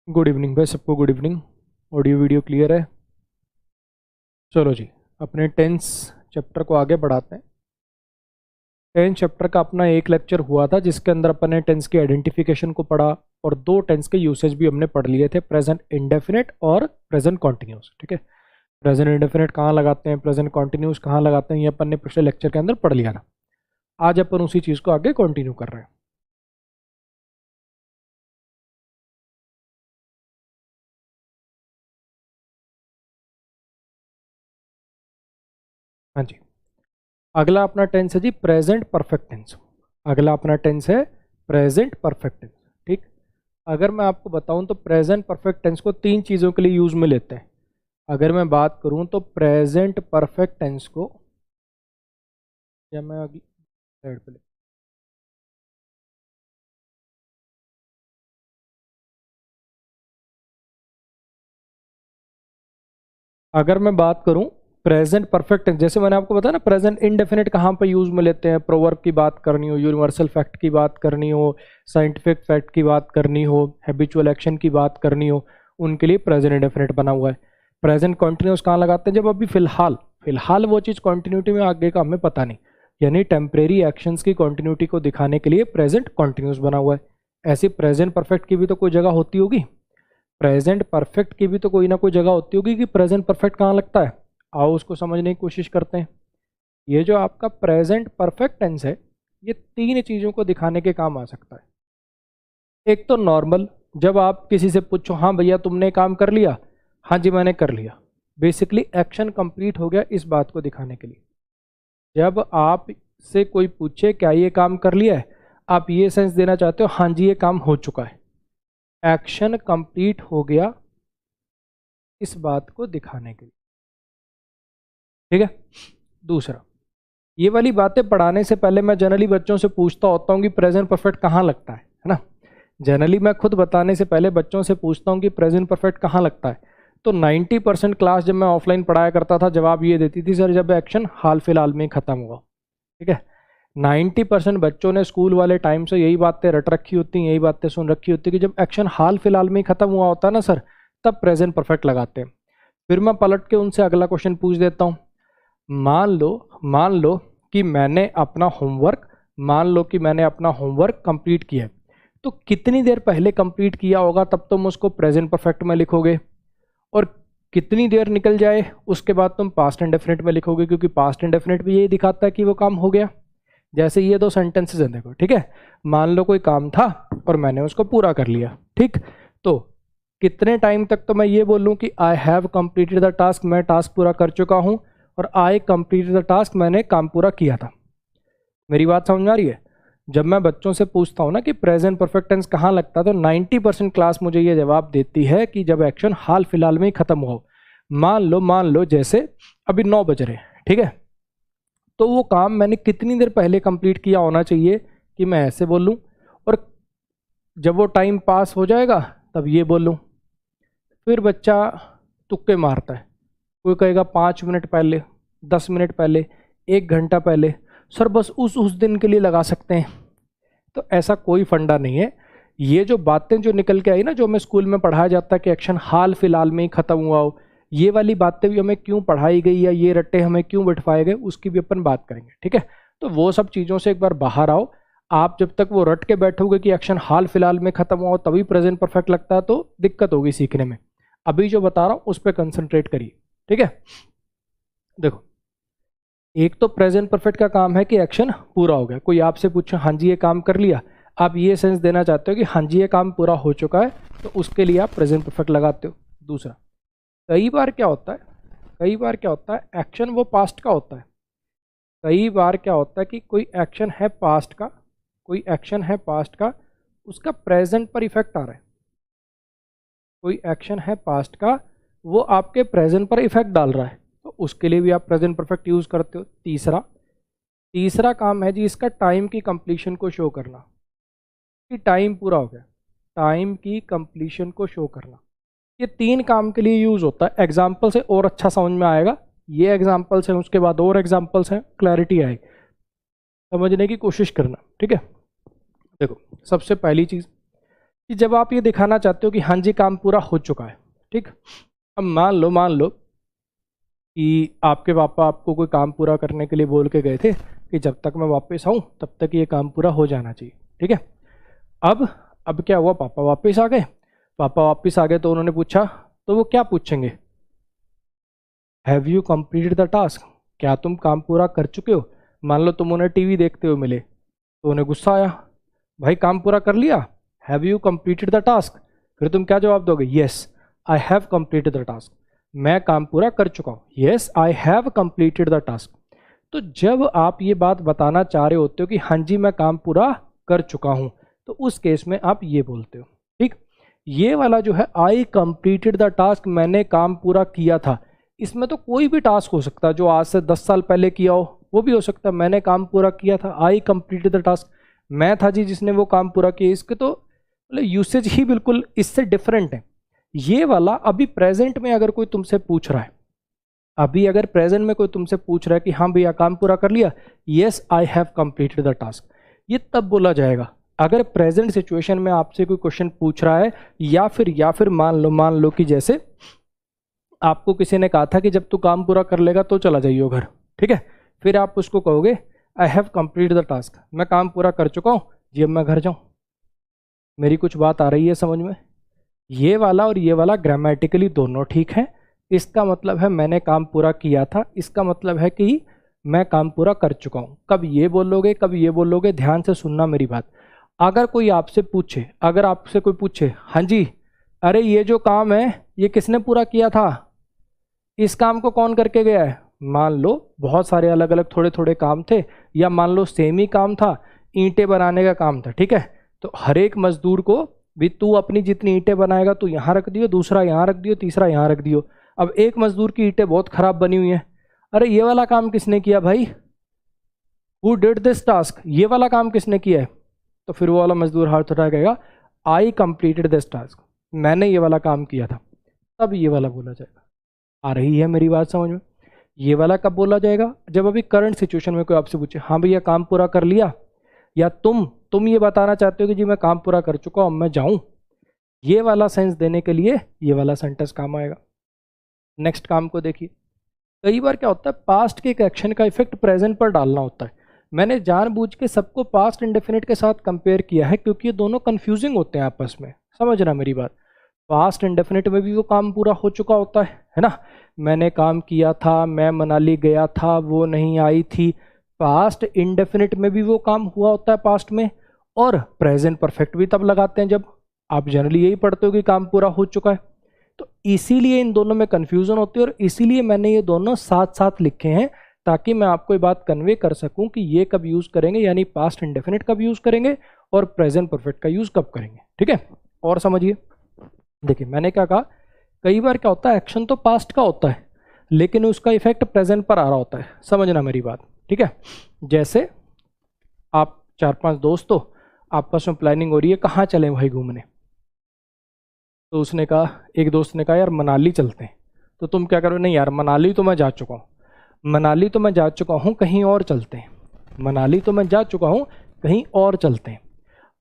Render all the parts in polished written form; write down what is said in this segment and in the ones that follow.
Good evening भाई सबको, good evening. Audio video clear है? चलो जी, अपने टेंस चैप्टर को आगे बढ़ाते हैं। टेंस चैप्टर का अपना एक लेक्चर हुआ था जिसके अंदर अपन ने टेंस की आइडेंटिफिकेशन को पढ़ा और दो टेंस के यूसेज भी हमने पढ़ लिए थे, प्रेजेंट इंडेफिनिट और प्रेजेंट कॉन्टिन्यूस। ठीक है, प्रेजेंट इंडेफिनिट कहाँ लगाते हैं, प्रेजेंट कॉन्टिन्यूस कहाँ लगाते हैं, ये अपन ने पिछले लेक्चर के अंदर पढ़ लिया था। आज अपन उसी चीज़ को आगे कंटिन्यू कर रहे हैं। हाँ जी, अगला अपना टेंस है जी प्रेजेंट परफेक्ट टेंस। अगला अपना टेंस है प्रेजेंट परफेक्ट टेंस। ठीक, अगर मैं आपको बताऊं तो प्रेजेंट परफेक्ट टेंस को तीन चीज़ों के लिए यूज में लेते हैं। अगर मैं बात करूं तो प्रेजेंट परफेक्ट टेंस को, या मैं अगली स्लाइड पे अगर मैं बात करूं प्रेजेंट परफेक्ट टेंस, जैसे मैंने आपको बताया ना, प्रेजेंट इनडेफिनिट कहाँ पे यूज में लेते हैं, प्रोवर्ब की बात करनी हो, यूनिवर्सल फैक्ट की बात करनी हो, साइंटिफिक फैक्ट की बात करनी हो, हैबिचुअल एक्शन की बात करनी हो, उनके लिए प्रेजेंट इंडेफिनिट बना हुआ है। प्रेजेंट कॉन्टिन्यूस कहाँ लगाते हैं, जब अभी फिलहाल फिलहाल वो चीज़ कॉन्टिन्यूटी में आगे का हमें पता नहीं, यानी टेम्परेरी एक्शंस की कॉन्टिन्यूटी को दिखाने के लिए प्रेजेंट कॉन्टिन्यूस बना हुआ है। ऐसी प्रेजेंट परफेक्ट की भी तो कोई जगह होती होगी, प्रेजेंट परफेक्ट की भी तो कोई ना कोई जगह होती होगी कि प्रेजेंट परफेक्ट कहाँ लगता है। आओ उसको समझने की कोशिश करते हैं। ये जो आपका प्रेजेंट परफेक्ट टेंस है, ये तीन चीज़ों को दिखाने के काम आ सकता है। एक तो नॉर्मल, जब आप किसी से पूछो हाँ भैया तुमने काम कर लिया, हाँ जी मैंने कर लिया, बेसिकली एक्शन कंप्लीट हो गया, इस बात को दिखाने के लिए। जब आप से कोई पूछे क्या ये काम कर लिया है, आप ये सेंस देना चाहते हो हाँ जी ये काम हो चुका है, एक्शन कंप्लीट हो गया, इस बात को दिखाने के लिए। ठीक है, दूसरा, ये वाली बातें पढ़ाने से पहले मैं जनरली बच्चों से पूछता होता हूँ कि प्रेजेंट परफेक्ट कहाँ लगता है ना। जनरली मैं खुद बताने से पहले बच्चों से पूछता हूँ कि प्रेजेंट परफेक्ट कहाँ लगता है। तो 90% क्लास जब मैं ऑफलाइन पढ़ाया करता था, जवाब ये देती थी सर जब एक्शन हाल फिलहाल में खत्म हुआ। ठीक है, 90% बच्चों ने स्कूल वाले टाइम से यही बातें रट रखी होती हैं, यही बातें सुन रखी होती कि जब एक्शन हाल फिलहाल में खत्म हुआ होता है ना सर, तब प्रेजेंट परफेक्ट लगाते हैं। फिर मैं पलट के उनसे अगला क्वेश्चन पूछ देता हूँ, मान लो कि मैंने अपना होमवर्क कंप्लीट किया है, तो कितनी देर पहले कंप्लीट किया होगा तब तुम उसको प्रेजेंट परफेक्ट में लिखोगे, और कितनी देर निकल जाए उसके बाद तुम पास्ट इंडेफिनिट में लिखोगे, क्योंकि पास्ट इंडेफिनिट भी यही दिखाता है कि वो काम हो गया। जैसे ये दो सेंटेंसेस हैं देखो, ठीक है, मान लो कोई काम था और मैंने उसको पूरा कर लिया। ठीक, तो कितने टाइम तक तो मैं ये बोलूँ कि आई हैव कंप्लीटेड द टास्क, मैं टास्क पूरा कर चुका हूँ, और आई कंप्लीटेड द टास्क, मैंने काम पूरा किया था। मेरी बात समझ में आ रही है? जब मैं बच्चों से पूछता हूँ ना कि प्रेजेंट परफेक्ट टेंस कहाँ लगता है, तो 90% क्लास मुझे ये जवाब देती है कि जब एक्शन हाल फिलहाल में ही खत्म हो। मान लो जैसे अभी 9 बज रहे हैं, ठीक है, तो वो काम मैंने कितनी देर पहले कंप्लीट किया होना चाहिए कि मैं ऐसे बोलूँ, और जब वो टाइम पास हो जाएगा तब ये बोलूँ। फिर बच्चा तुक्के मारता है, कोई कहेगा 5 मिनट पहले, 10 मिनट पहले, 1 घंटा पहले, सर बस उस दिन के लिए लगा सकते हैं। तो ऐसा कोई फंडा नहीं है। ये जो बातें जो निकल के आई ना, जो हमें स्कूल में पढ़ाया जाता है कि एक्शन हाल फिलहाल में ही खत्म हुआ हो, ये वाली बातें भी हमें क्यों पढ़ाई गई या ये रट्टे हमें क्यों बिठवाए गए, उसकी भी अपन बात करेंगे। ठीक है, तो वो सब चीज़ों से एक बार बाहर आओ। आप जब तक वो रट के बैठोगे कि एक्शन हाल फिलहाल में खत्म हुआ हो तभी प्रेजेंट परफेक्ट लगता है, तो दिक्कत होगी सीखने में। अभी जो बता रहा हूँ उस पर कंसंट्रेट करिए। ठीक है, देखो, एक तो प्रेजेंट परफेक्ट का काम है कि एक्शन पूरा हो गया। कोई आपसे पूछे हाँ जी ये काम कर लिया, आप ये सेंस देना चाहते हो कि हाँ जी ये काम पूरा हो चुका है, तो उसके लिए आप प्रेजेंट परफेक्ट लगाते हो। दूसरा, कई बार क्या होता है एक्शन वो पास्ट का होता है। कई बार क्या होता है कि कोई एक्शन है पास्ट का, उसका प्रेजेंट पर इफेक्ट आ रहा है। कोई एक्शन है पास्ट का, वो आपके प्रेजेंट पर इफेक्ट डाल रहा है, तो उसके लिए भी आप प्रेजेंट परफेक्ट यूज करते हो। तीसरा काम है जी इसका टाइम की कंप्लीशन को शो करना, कि टाइम पूरा हो गया, टाइम की कंप्लीशन को शो करना। ये 3 काम के लिए यूज होता है। एग्जाम्पल से और अच्छा समझ में आएगा। ये एग्जाम्पल्स हैं, उसके बाद और एग्जाम्पल्स हैं, क्लैरिटी आएगी, समझने की कोशिश करना। ठीक है, देखो, सबसे पहली चीज कि जब आप ये दिखाना चाहते हो कि हाँ जी काम पूरा हो चुका है, ठीक। अब मान लो कि आपके पापा आपको कोई काम पूरा करने के लिए बोल के गए थे कि जब तक मैं वापस आऊँ तब तक ये काम पूरा हो जाना चाहिए, ठीक है। अब क्या हुआ, पापा वापस आ गए। पापा वापस आ गए तो उन्होंने पूछा, तो वो क्या पूछेंगे, have you completed the task, क्या तुम काम पूरा कर चुके हो। मान लो तुम उन्हें टीवी देखते हुए मिले तो उन्हें गुस्सा आया, भाई काम पूरा कर लिया, have you completed the task. फिर तुम क्या जवाब दोगे, yes I have completed the task, मैं काम पूरा कर चुका हूँ, yes I have completed the task. तो जब आप ये बात बताना चाह रहे होते हो कि हाँ जी मैं काम पूरा कर चुका हूँ, तो उस केस में आप ये बोलते हो, ठीक। ये वाला जो है आई कंप्लीटेड द टास्क, मैंने काम पूरा किया था, इसमें तो कोई भी टास्क हो सकता है जो आज से 10 साल पहले किया हो, वो भी हो सकता है मैंने काम पूरा किया था, आई कंप्लीटेड द टास्क, मैं था जी जिसने वो काम पूरा किया। इसके तो मतलब यूसेज ही बिल्कुल इससे डिफरेंट है। ये वाला अभी प्रेजेंट में अगर कोई तुमसे पूछ रहा है, अभी अगर प्रेजेंट में कोई तुमसे पूछ रहा है कि हाँ भैया काम पूरा कर लिया, yes I have completed the task, ये तब बोला जाएगा अगर प्रेजेंट सिचुएशन में आपसे कोई क्वेश्चन पूछ रहा है, या फिर मान लो कि जैसे आपको किसी ने कहा था कि जब तू काम पूरा कर लेगा तो चला जाइयो घर, ठीक है। फिर आप उसको कहोगे आई हैव कंप्लीटेड द टास्क, मैं काम पूरा कर चुका हूँ जी, अब मैं घर जाऊँ। मेरी कुछ बात आ रही है समझ में। ये वाला और ये वाला ग्रामेटिकली दोनों ठीक है। इसका मतलब है मैंने काम पूरा किया था, इसका मतलब है कि मैं काम पूरा कर चुका हूँ। कब ये बोलोगे कब ये बोलोगे, ध्यान से सुनना मेरी बात। अगर कोई आपसे पूछे, अगर आपसे कोई पूछे हाँ जी अरे ये जो काम है ये किसने पूरा किया था, इस काम को कौन करके गया है। मान लो बहुत सारे अलग अलग थोड़े थोड़े काम थे, या मान लो सेम ही काम था, ईंटें बनाने का काम था, ठीक है। तो हर एक मजदूर को भी तू अपनी जितनी ईंटें बनाएगा तू यहाँ रख दियो, दूसरा यहाँ रख दियो, तीसरा यहाँ रख दियो। अब एक मजदूर की ईंटें बहुत खराब बनी हुई हैं, अरे ये वाला काम किसने किया भाई, हु डिड दिस टास्क, ये वाला काम किसने किया है। तो फिर वो वाला मजदूर हाथ उठा कहेगा आई कंप्लीटेड दिस टास्क, मैंने ये वाला काम किया था। तब ये वाला बोला जाएगा। आ रही है मेरी बात समझ में। ये वाला कब बोला जाएगा, जब अभी करंट सिचुएशन में कोई आपसे पूछे हाँ भैया काम पूरा कर लिया, या तुम ये बताना चाहते हो कि जी मैं काम पूरा कर चुका हूँ मैं जाऊँ, ये वाला सेंस देने के लिए ये वाला सेंटेंस काम आएगा। नेक्स्ट काम को देखिए। कई बार क्या होता है, पास्ट के एक एक्शन का इफेक्ट प्रेजेंट पर डालना होता है। मैंने जानबूझ के सबको पास्ट इंडेफिनिट के साथ कंपेयर किया है क्योंकि ये दोनों कंफ्यूजिंग होते हैं आपस में, समझना मेरी बात। पास्ट इंडेफिनिट में भी वो काम पूरा हो चुका होता है ना, मैंने काम किया था, मैं मनाली गया था, वो नहीं आई थी। पास्ट इंडेफिनिट में भी वो काम हुआ होता है पास्ट में, और प्रेजेंट परफेक्ट भी तब लगाते हैं जब आप जनरली यही पढ़ते हो कि काम पूरा हो चुका है। तो इसीलिए इन दोनों में कंफ्यूजन होती है, और इसीलिए मैंने ये दोनों साथ साथ लिखे हैं ताकि मैं आपको ये बात कन्वे कर सकूं कि ये कब यूज करेंगे, यानी पास्ट इंडेफिनिट कब यूज करेंगे और प्रेजेंट परफेक्ट का यूज कब करेंगे, ठीक है। और समझिए, देखिए मैंने क्या कहा, कई बार क्या होता है एक्शन तो पास्ट का होता है लेकिन उसका इफेक्ट प्रेजेंट पर आ रहा होता है, समझना मेरी बात, ठीक है। जैसे आप 4-5 दोस्त हो, आपस में प्लानिंग हो रही है कहाँ चलें भाई घूमने, तो उसने कहा, एक दोस्त ने कहा यार मनाली चलते हैं। तो तुम क्या करो, नहीं यार मनाली तो मैं जा चुका हूँ, मनाली तो मैं जा चुका हूँ, कहीं और चलते हैं, मनाली तो मैं जा चुका हूँ, कहीं और चलते हैं।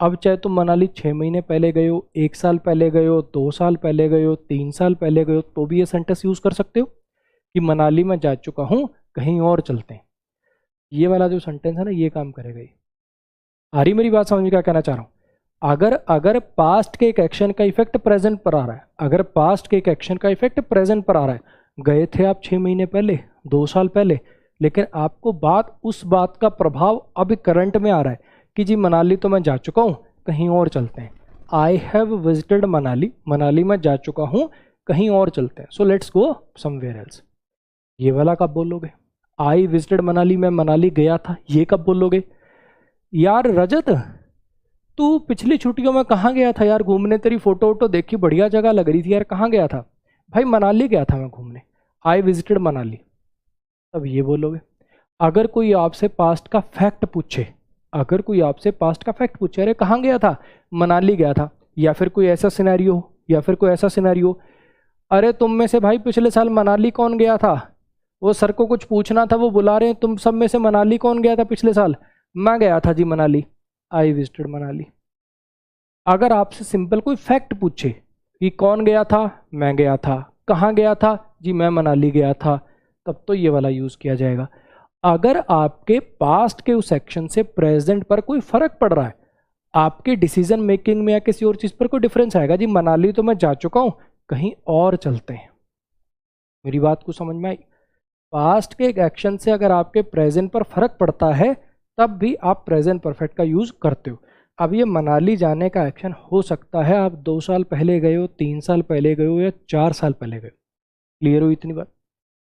अब चाहे तुम मनाली 6 महीने पहले गए हो, 1 साल पहले गए हो, 2 साल पहले गए हो, 3 साल पहले गए हो, तो भी ये सेंटेंस यूज़ कर सकते हो कि मनाली में जा चुका हूँ, कहीं और चलते हैं। ये वाला जो सेंटेंस है ना, ये काम करेगा ये। आ रही मेरी बात समझ में क्या कहना चाह रहा हूँ। अगर पास्ट के एक एक्शन का इफेक्ट प्रेजेंट पर आ रहा है, अगर पास्ट के एक एक्शन का इफेक्ट प्रेजेंट पर आ रहा है, गए थे आप 6 महीने पहले, 2 साल पहले, लेकिन आपको उस बात का प्रभाव अभी करंट में आ रहा है कि जी मनाली तो मैं जा चुका हूँ, कहीं और चलते हैं। I have visited Manali, Manali में जा चुका हूँ, कहीं और चलते हैं, so let's go somewhere else. ये वाला कब बोलोगे, आई विजिटेड मनाली, मैं मनाली गया था, ये कब बोलोगे। यार रजत तू पिछली छुट्टियों में कहाँ गया था यार घूमने, तेरी फोटो वोटो देखी बढ़िया जगह लग रही थी यार, कहाँ गया था। भाई मनाली गया था मैं घूमने, आई विजिटेड मनाली, तब ये बोलोगे। अगर कोई आपसे पास्ट का फैक्ट पूछे, अगर कोई आपसे पास्ट का फैक्ट पूछे, अरे कहाँ गया था, मनाली गया था, या फिर कोई ऐसा सिनेरियो, अरे तुम में से भाई पिछले साल मनाली कौन गया था, वो सर को कुछ पूछना था, वो बुला रहे हैं, तुम सब में से मनाली कौन गया था पिछले साल, मैं गया था जी मनाली, आई विजिटेड मनाली। अगर आपसे सिंपल कोई फैक्ट पूछे कि कौन गया था, मैं गया था, कहाँ गया था, जी मैं मनाली गया था, तब तो ये वाला यूज़ किया जाएगा। अगर आपके पास्ट के उस एक्शन से प्रेजेंट पर कोई फर्क पड़ रहा है, आपके डिसीजन मेकिंग में या किसी और चीज़ पर कोई डिफरेंस आएगा, जी मनाली तो मैं जा चुका हूँ, कहीं और चलते हैं। मेरी बात को समझ में आई? पास्ट के एक एक्शन से अगर आपके प्रेजेंट पर फर्क पड़ता है तब भी आप प्रेजेंट परफेक्ट का यूज़ करते हो। अब ये मनाली जाने का एक्शन हो सकता है आप 2 साल पहले गए हो, 3 साल पहले गए हो या 4 साल पहले गए हो। क्लियर हो इतनी बात?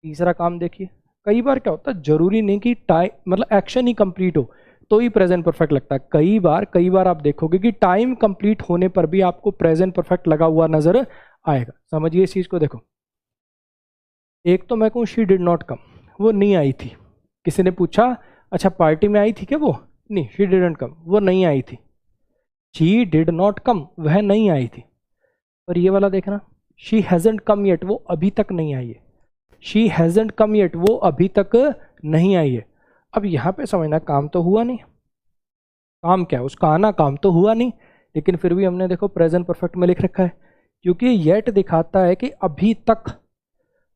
तीसरा काम देखिए, कई बार क्या होता है, जरूरी नहीं कि टाइम मतलब एक्शन ही कंप्लीट हो तो ही प्रेजेंट परफेक्ट लगता है। कई बार आप देखोगे कि टाइम कंप्लीट होने पर भी आपको प्रेजेंट परफेक्ट लगा हुआ नजर आएगा। समझिए इस चीज को। देखो, एक तो मैं कहूँ शी डिड नॉट कम, वो नहीं आई थी। किसी ने पूछा अच्छा पार्टी में आई थी क्या? वो नहीं, शी डिडंट कम, वो नहीं आई थी। शी डिड नॉट कम, वह नहीं आई थी। और ये वाला देखना, शी हैजंट कम येट, वो अभी तक नहीं आई है। शी हैजंट कम येट, वो अभी तक नहीं आई है। अब यहाँ पे समझना, काम तो हुआ नहीं। काम क्या है? उसका आना। काम तो हुआ नहीं, लेकिन फिर भी हमने देखो प्रेजेंट परफेक्ट में लिख रखा है, क्योंकि येट दिखाता है कि अभी तक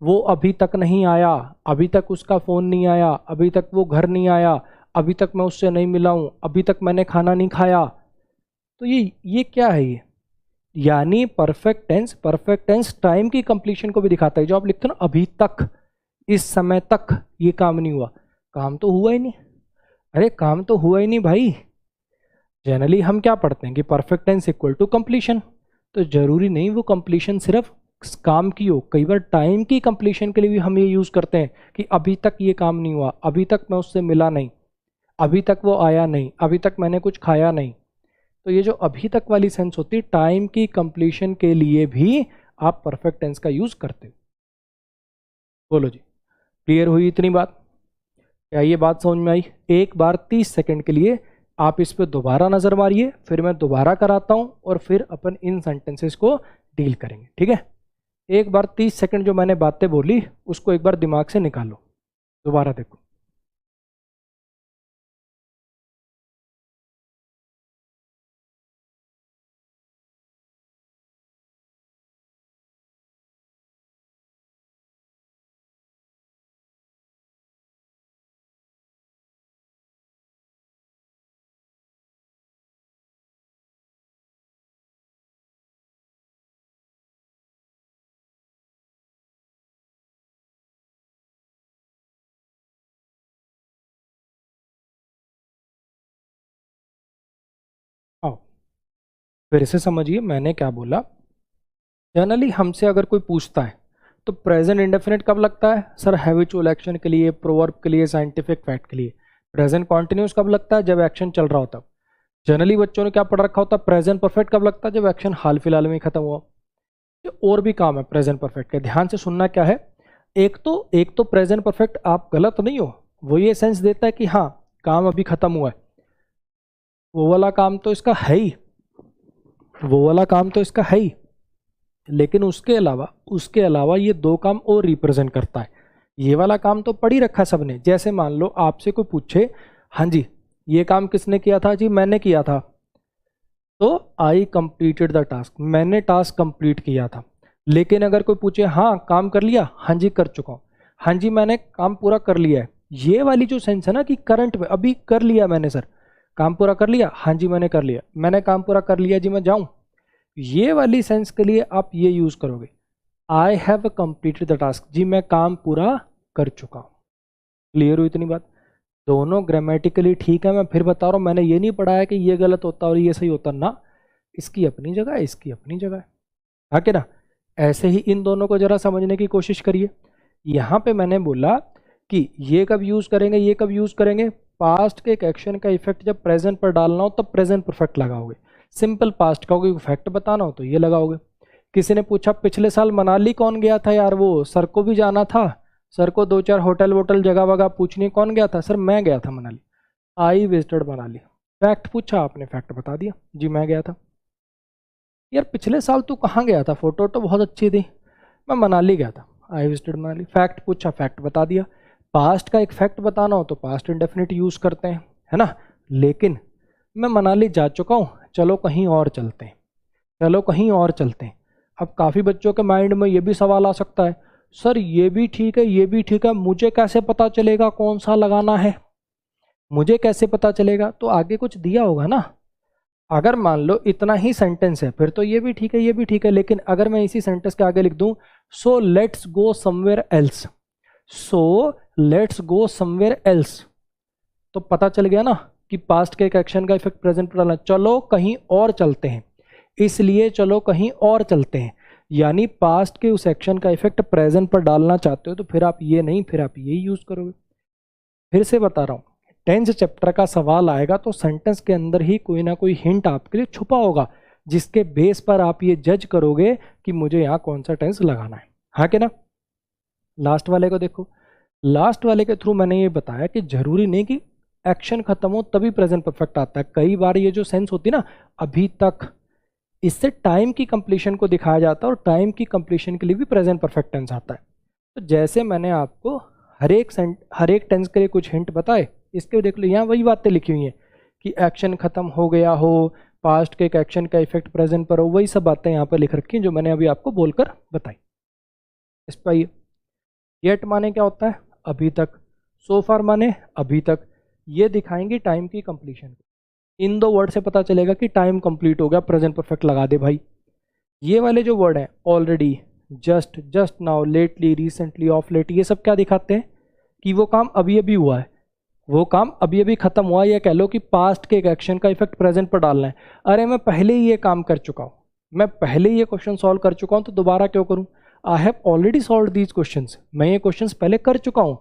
वो अभी तक नहीं आया, अभी तक उसका फ़ोन नहीं आया, अभी तक वो घर नहीं आया, अभी तक मैं उससे नहीं मिला हूँ, अभी तक मैंने खाना नहीं खाया। तो ये क्या है? ये यानी परफेक्ट टेंस टाइम की कंप्लीशन को भी दिखाता है। जो आप लिखते हो ना अभी तक, इस समय तक ये काम नहीं हुआ, काम तो हुआ ही नहीं। अरे काम तो हुआ ही नहीं भाई। जनरली हम क्या पढ़ते हैं कि perfect tense equal to completion, तो जरूरी नहीं वो कंप्लीशन सिर्फ काम की हो। कई बार टाइम की कंप्लीशन के लिए भी हम ये यूज़ करते हैं कि अभी तक ये काम नहीं हुआ, अभी तक मैं उससे मिला नहीं, अभी तक वो आया नहीं, अभी तक मैंने कुछ खाया नहीं। तो ये जो अभी तक वाली सेंस होती है, टाइम की कंप्लीशन के लिए भी आप परफेक्ट टेंस का यूज़ करते हो। बोलो जी, क्लियर हुई इतनी बात? क्या ये बात समझ में आई? एक बार 30 सेकंड के लिए आप इस पर दोबारा नज़र मारिए, फिर मैं दोबारा कराता हूँ और फिर अपन इन सेंटेंसेस को डील करेंगे। ठीक है? एक बार 30 सेकंड जो मैंने बातें बोली उसको एक बार दिमाग से निकालो, दोबारा देखो। आओ फिर से समझिए मैंने क्या बोला। जनरली हमसे अगर कोई पूछता है तो प्रेजेंट इंडेफिनिट कब लगता है? सर हैबिचुअल एक्शन के लिए, प्रोवर्ब के लिए, साइंटिफिक फैक्ट के लिए। प्रेजेंट कॉन्टिन्यूस कब लगता है? जब एक्शन चल रहा होता है। जनरली बच्चों ने क्या पढ़ रखा होता है? प्रेजेंट परफेक्ट कब लगता है? जब एक्शन हाल फिलहाल में खत्म हुआ। ये और भी काम है प्रेजेंट परफेक्ट के, ध्यान से सुनना क्या है। एक तो प्रेजेंट परफेक्ट आप गलत नहीं हो, वो ये सेंस देता है कि हाँ काम अभी खत्म हुआ है, वो वाला काम तो इसका है ही, वो वाला काम तो इसका है ही। लेकिन उसके अलावा ये दो काम और रिप्रेजेंट करता है। ये वाला काम तो पढ़ ही रखा सबने। जैसे मान लो आपसे कोई पूछे हाँ जी ये काम किसने किया था? जी मैंने किया था। तो आई कंप्लीटेड द टास्क, मैंने टास्क कंप्लीट किया था। लेकिन अगर कोई पूछे हाँ काम कर लिया? हाँ जी कर चुका हूँ। हाँ जी मैंने काम पूरा कर लिया है। ये वाली जो सेंस है ना कि करंट में अभी कर लिया मैंने, सर काम पूरा कर लिया, हाँ जी मैंने कर लिया, मैंने काम पूरा कर लिया जी मैं जाऊँ, ये वाली सेंस के लिए आप ये यूज करोगे I have completed the task, जी मैं काम पूरा कर चुका हूँ। क्लियर हुई इतनी बात? दोनों ग्रामेटिकली ठीक है। मैं फिर बता रहा हूँ, मैंने ये नहीं पढ़ा है कि ये गलत होता और ये सही होता ना, इसकी अपनी जगह है, इसकी अपनी जगह है। हाँ ना? ऐसे ही इन दोनों को जरा समझने की कोशिश करिए। यहाँ पे मैंने बोला कि ये कब यूज करेंगे, ये कब यूज करेंगे? पास्ट के एक एक्शन का इफेक्ट जब प्रेजेंट पर डालना हो तब प्रेजेंट परफेक्ट लगाओगे। सिंपल पास्ट का कोई फैक्ट बताना हो तो ये लगाओगे। किसी ने पूछा पिछले साल मनाली कौन गया था? यार वो सर को भी जाना था, सर को 2-4 होटल वोटल जगह वगह पूछनी, कौन गया था? सर मैं गया था मनाली, आई विजिटेड मनाली। फैक्ट पूछा आपने, फैक्ट बता दिया, जी मैं गया था। यार पिछले साल तू कहाँ गया था? फोटो तो बहुत अच्छी थी, मैं मनाली गया था, आई विजिटेड मनाली। फैक्ट पूछा, फैक्ट बता दिया। पास्ट का एक फैक्ट बताना हो तो पास्ट इंडेफिनिट यूज करते हैं, है ना? लेकिन मैं मनाली जा चुका हूँ, चलो कहीं और चलते हैं, चलो कहीं और चलते हैं। अब काफ़ी बच्चों के माइंड में ये भी सवाल आ सकता है, सर ये भी ठीक है ये भी ठीक है, मुझे कैसे पता चलेगा कौन सा लगाना है, मुझे कैसे पता चलेगा? तो आगे कुछ दिया होगा ना। अगर मान लो इतना ही सेंटेंस है फिर तो ये भी ठीक है ये भी ठीक है, लेकिन अगर मैं इसी सेंटेंस के आगे लिख दूं so let's go somewhere else, so let's go somewhere else, तो पता चल गया ना कि पास्ट के एक एक्शन का इफेक्ट प्रेजेंट पर डालना, चलो कहीं और चलते हैं, इसलिए चलो कहीं और चलते हैं, यानी पास्ट के उस एक्शन का इफेक्ट प्रेजेंट पर डालना चाहते हो तो फिर आप ये नहीं, फिर आप ये यूज करोगे। फिर से बता रहा हूँ, टेंस चैप्टर का सवाल आएगा तो सेंटेंस के अंदर ही कोई ना कोई हिंट आपके लिए छुपा होगा, जिसके बेस पर आप ये जज करोगे कि मुझे यहाँ कौन सा टेंस लगाना है, हाँ कि ना। लास्ट वाले को देखो, लास्ट वाले के थ्रू मैंने ये बताया कि जरूरी नहीं कि एक्शन खत्म हो तभी प्रेजेंट परफेक्ट आता है। कई बार ये जो सेंस होती है ना अभी तक, इससे टाइम की कंप्लीशन को दिखाया जाता है और टाइम की कंप्लीशन के लिए भी प्रेजेंट परफेक्ट टेंस आता है। तो जैसे मैंने आपको हर एक टेंस के लिए कुछ हिंट बताए, इसके देख लो यहाँ वही बातें लिखी हुई हैं कि एक्शन खत्म हो गया हो, पास्ट के एक एक्शन का इफेक्ट प्रेजेंट पर हो, वही सब बातें यहाँ पर लिख रखी हैं जो मैंने अभी आपको बोलकर बताई। इस पर येट माने क्या होता है? अभी तक। सो फार माने अभी तक। ये दिखाएंगे टाइम की कंप्लीशन को। इन दो वर्ड से पता चलेगा कि टाइम कंप्लीट हो गया, प्रेजेंट परफेक्ट लगा दे भाई। ये वाले जो वर्ड हैं already, just, just now, lately, recently, of late, ये सब क्या दिखाते हैं कि वो काम अभी अभी हुआ है, वो काम अभी अभी खत्म हुआ, या कह लो कि पास्ट के एक एक्शन का इफेक्ट प्रेजेंट पर डालना है। अरे मैं पहले ही ये काम कर चुका हूँ, मैं पहले ही ये क्वेश्चन सॉल्व कर चुका हूँ, तो दोबारा क्यों करूँ? आई have already solve these questions, मैं ये क्वेश्चंस पहले कर चुका हूँ,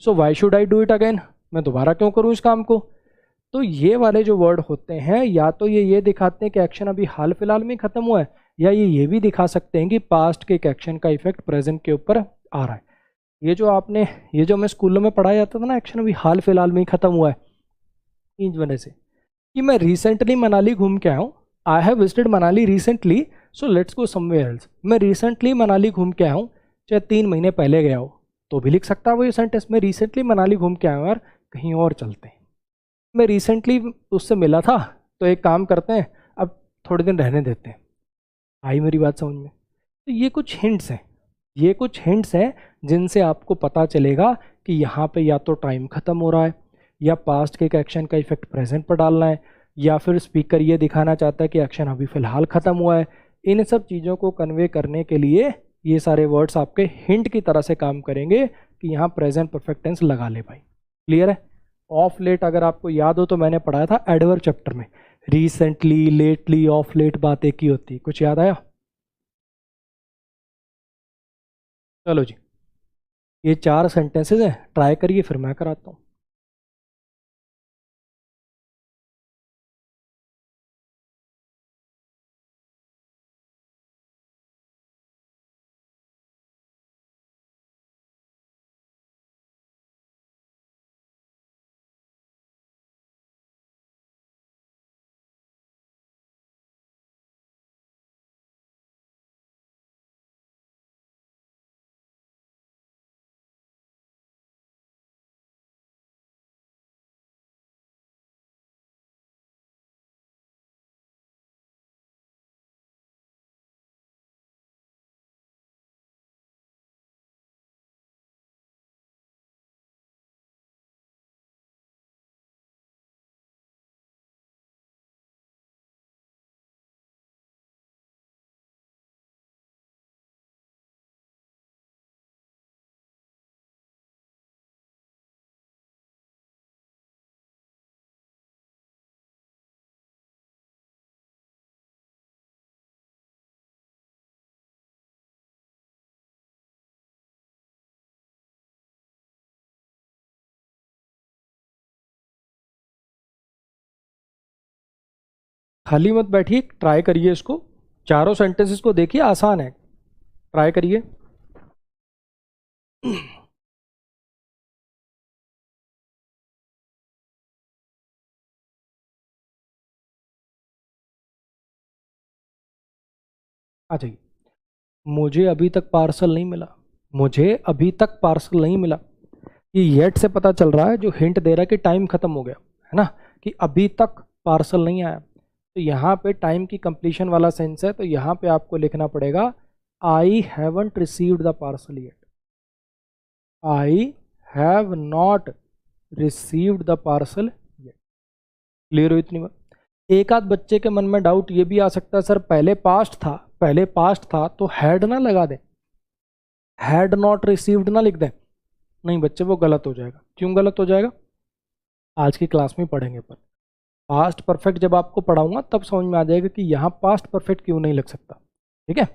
so why should I do it again, मैं दोबारा क्यों करूँ इस काम को? तो ये वाले जो वर्ड होते हैं या तो ये दिखाते हैं कि एक्शन अभी हाल फिलहाल में खत्म हुआ है, या ये भी दिखा सकते हैं कि पास्ट के एक एक्शन का इफेक्ट प्रेजेंट के ऊपर आ रहा है। ये जो हमें स्कूलों में पढ़ाया जाता था ना, एक्शन अभी हाल फिलहाल में ही खत्म हुआ है, इस वजह से कि मैं रिसेंटली मनाली घूम के आया हूँ, I have visited Manali recently, so let's go somewhere else. मैं रिसेंटली मनाली घूम के आया हूँ, चाहे 3 महीने पहले गया हो तो भी लिख सकता है वो ये सेंटेंस, मैं रिसेंटली मनाली घूम के आया हूँ यार, कहीं और चलते हैं। मैं रिसेंटली उससे मिला था तो एक काम करते हैं अब थोड़े दिन रहने देते हैं। आई मेरी बात समझ में? तो ये कुछ हिंट्स हैं, ये कुछ हिंट्स हैं जिनसे आपको पता चलेगा कि यहाँ पे या तो टाइम खत्म हो रहा है, या पास्ट के एक एक्शन का इफेक्ट प्रेजेंट पर डालना है, या फिर स्पीकर ये दिखाना चाहता है कि एक्शन अभी फिलहाल खत्म हुआ है। इन सब चीज़ों को कन्वे करने के लिए ये सारे वर्ड्स आपके हिंट की तरह से काम करेंगे कि यहाँ प्रेजेंट परफेक्ट टेंस लगा ले भाई। क्लियर है? ऑफ लेट अगर आपको याद हो तो मैंने पढ़ाया था एडवर्ब चैप्टर में, रिसेंटली, लेटली, ऑफ लेट बात एक ही होती, कुछ याद आया? चलो जी, ये 4 सेंटेंसेस हैं, ट्राई करिए फिर मैं कराता हूँ। खाली मत बैठिए, ट्राई करिए इसको, चारों सेंटेंसेस को देखिए, आसान है, ट्राई करिए। आ जाइए। मुझे अभी तक पार्सल नहीं मिला, मुझे अभी तक पार्सल नहीं मिला, ये येट से पता चल रहा है, जो हिंट दे रहा है कि टाइम खत्म हो गया है ना, कि अभी तक पार्सल नहीं आया, तो यहाँ पे टाइम की कंप्लीशन वाला सेंस है, तो यहाँ पे आपको लिखना पड़ेगा I haven't received the parcel yet, I have not received the parcel yet. Clear हो इतनी बात? एक आध बच्चे के मन में डाउट ये भी आ सकता है, सर पहले पास्ट था तो हैड ना लगा दें, हैड नॉट रिसीव्ड ना लिख दें। नहीं बच्चे, वो गलत हो जाएगा। क्यों गलत हो जाएगा? आज की क्लास में पढ़ेंगे। पर पास्ट परफेक्ट जब आपको पढ़ाऊंगा तब समझ में आ जाएगा कि यहाँ पास्ट परफेक्ट क्यों नहीं लग सकता। ठीक है।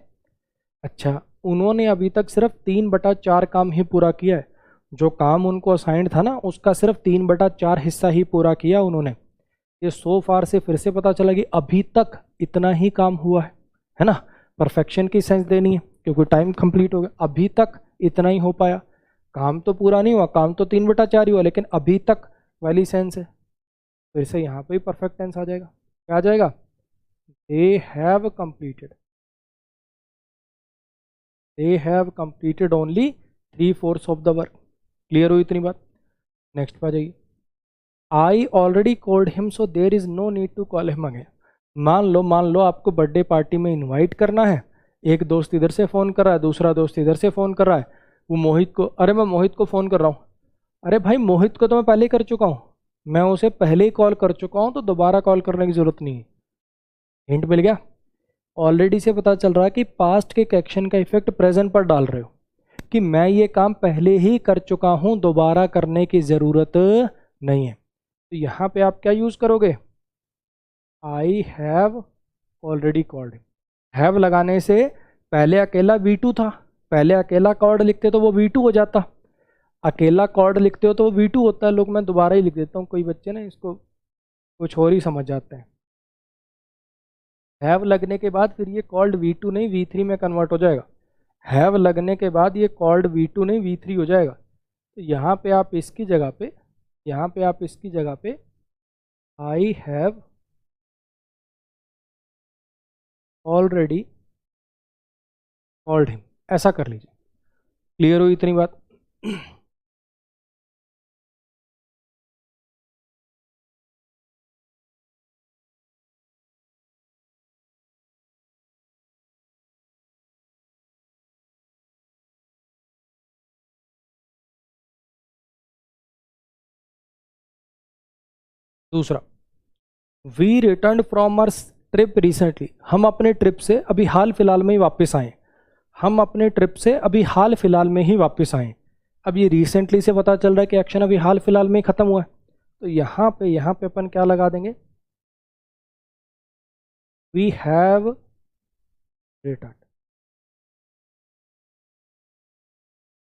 अच्छा, उन्होंने अभी तक सिर्फ 3/4 काम ही पूरा किया है। जो काम उनको असाइंड था ना, उसका सिर्फ 3/4 हिस्सा ही पूरा किया उन्होंने। ये सो फार से फिर से पता चला कि अभी तक इतना ही काम हुआ है ना। परफेक्शन की सेंस देनी है क्योंकि टाइम कंप्लीट हो गया, अभी तक इतना ही हो पाया। काम तो पूरा नहीं हुआ, काम तो 3/4 ही हुआ, लेकिन अभी तक वाली सेंस है। फिर से यहाँ पे ही परफेक्ट टेंस आ जाएगा। क्या आ जाएगा? They have completed, they have completed only 3/4 of the work. Clear हुई इतनी बात? नेक्स्ट पे आ जाइए। I already called him so there is no need to call him again. मान लो आपको बर्थडे पार्टी में इनवाइट करना है। एक दोस्त इधर से फ़ोन कर रहा है, दूसरा दोस्त इधर से फ़ोन कर रहा है। वो मोहित को, अरे मैं मोहित को फ़ोन कर रहा हूँ। अरे भाई मोहित को तो मैं पहले ही कर चुका हूँ, मैं उसे पहले ही कॉल कर चुका हूँ, तो दोबारा कॉल करने की ज़रूरत नहीं है। हिंट मिल गया? ऑलरेडी से पता चल रहा है कि पास्ट के एक्शन का इफेक्ट प्रेजेंट पर डाल रहे हो, कि मैं ये काम पहले ही कर चुका हूँ, दोबारा करने की ज़रूरत नहीं है। तो यहाँ पे आप क्या यूज़ करोगे? I have already called him. Have लगाने से पहले अकेला V2 था, पहले अकेला कॉर्ड लिखते तो वो V2 हो जाता, अकेला कॉर्ड लिखते हो तो वो V2 होता है। लोग, मैं दोबारा ही लिख देता हूँ, कोई बच्चे ना इसको कुछ और ही समझ जाते हैं। हैव लगने के बाद फिर ये कॉल्ड V2 नहीं V3 में कन्वर्ट हो जाएगा। हैव लगने के बाद ये कॉल्ड V2 नहीं V3 हो जाएगा। तो यहाँ पे आप इसकी जगह पे, यहाँ पे आप इसकी जगह पे I have already called him ऐसा कर लीजिए। क्लियर हुई इतनी बात? दूसरा, we return from our trip recently. हम अपने ट्रिप से अभी हाल फिलहाल में ही वापस आए। हम अपने ट्रिप से अभी हाल फिलहाल में ही वापस आए। अब ये रिसेंटली से पता चल रहा है कि एक्शन अभी हाल फिलहाल में ही खत्म हुआ है, तो यहाँ पे अपन क्या लगा देंगे? We have return.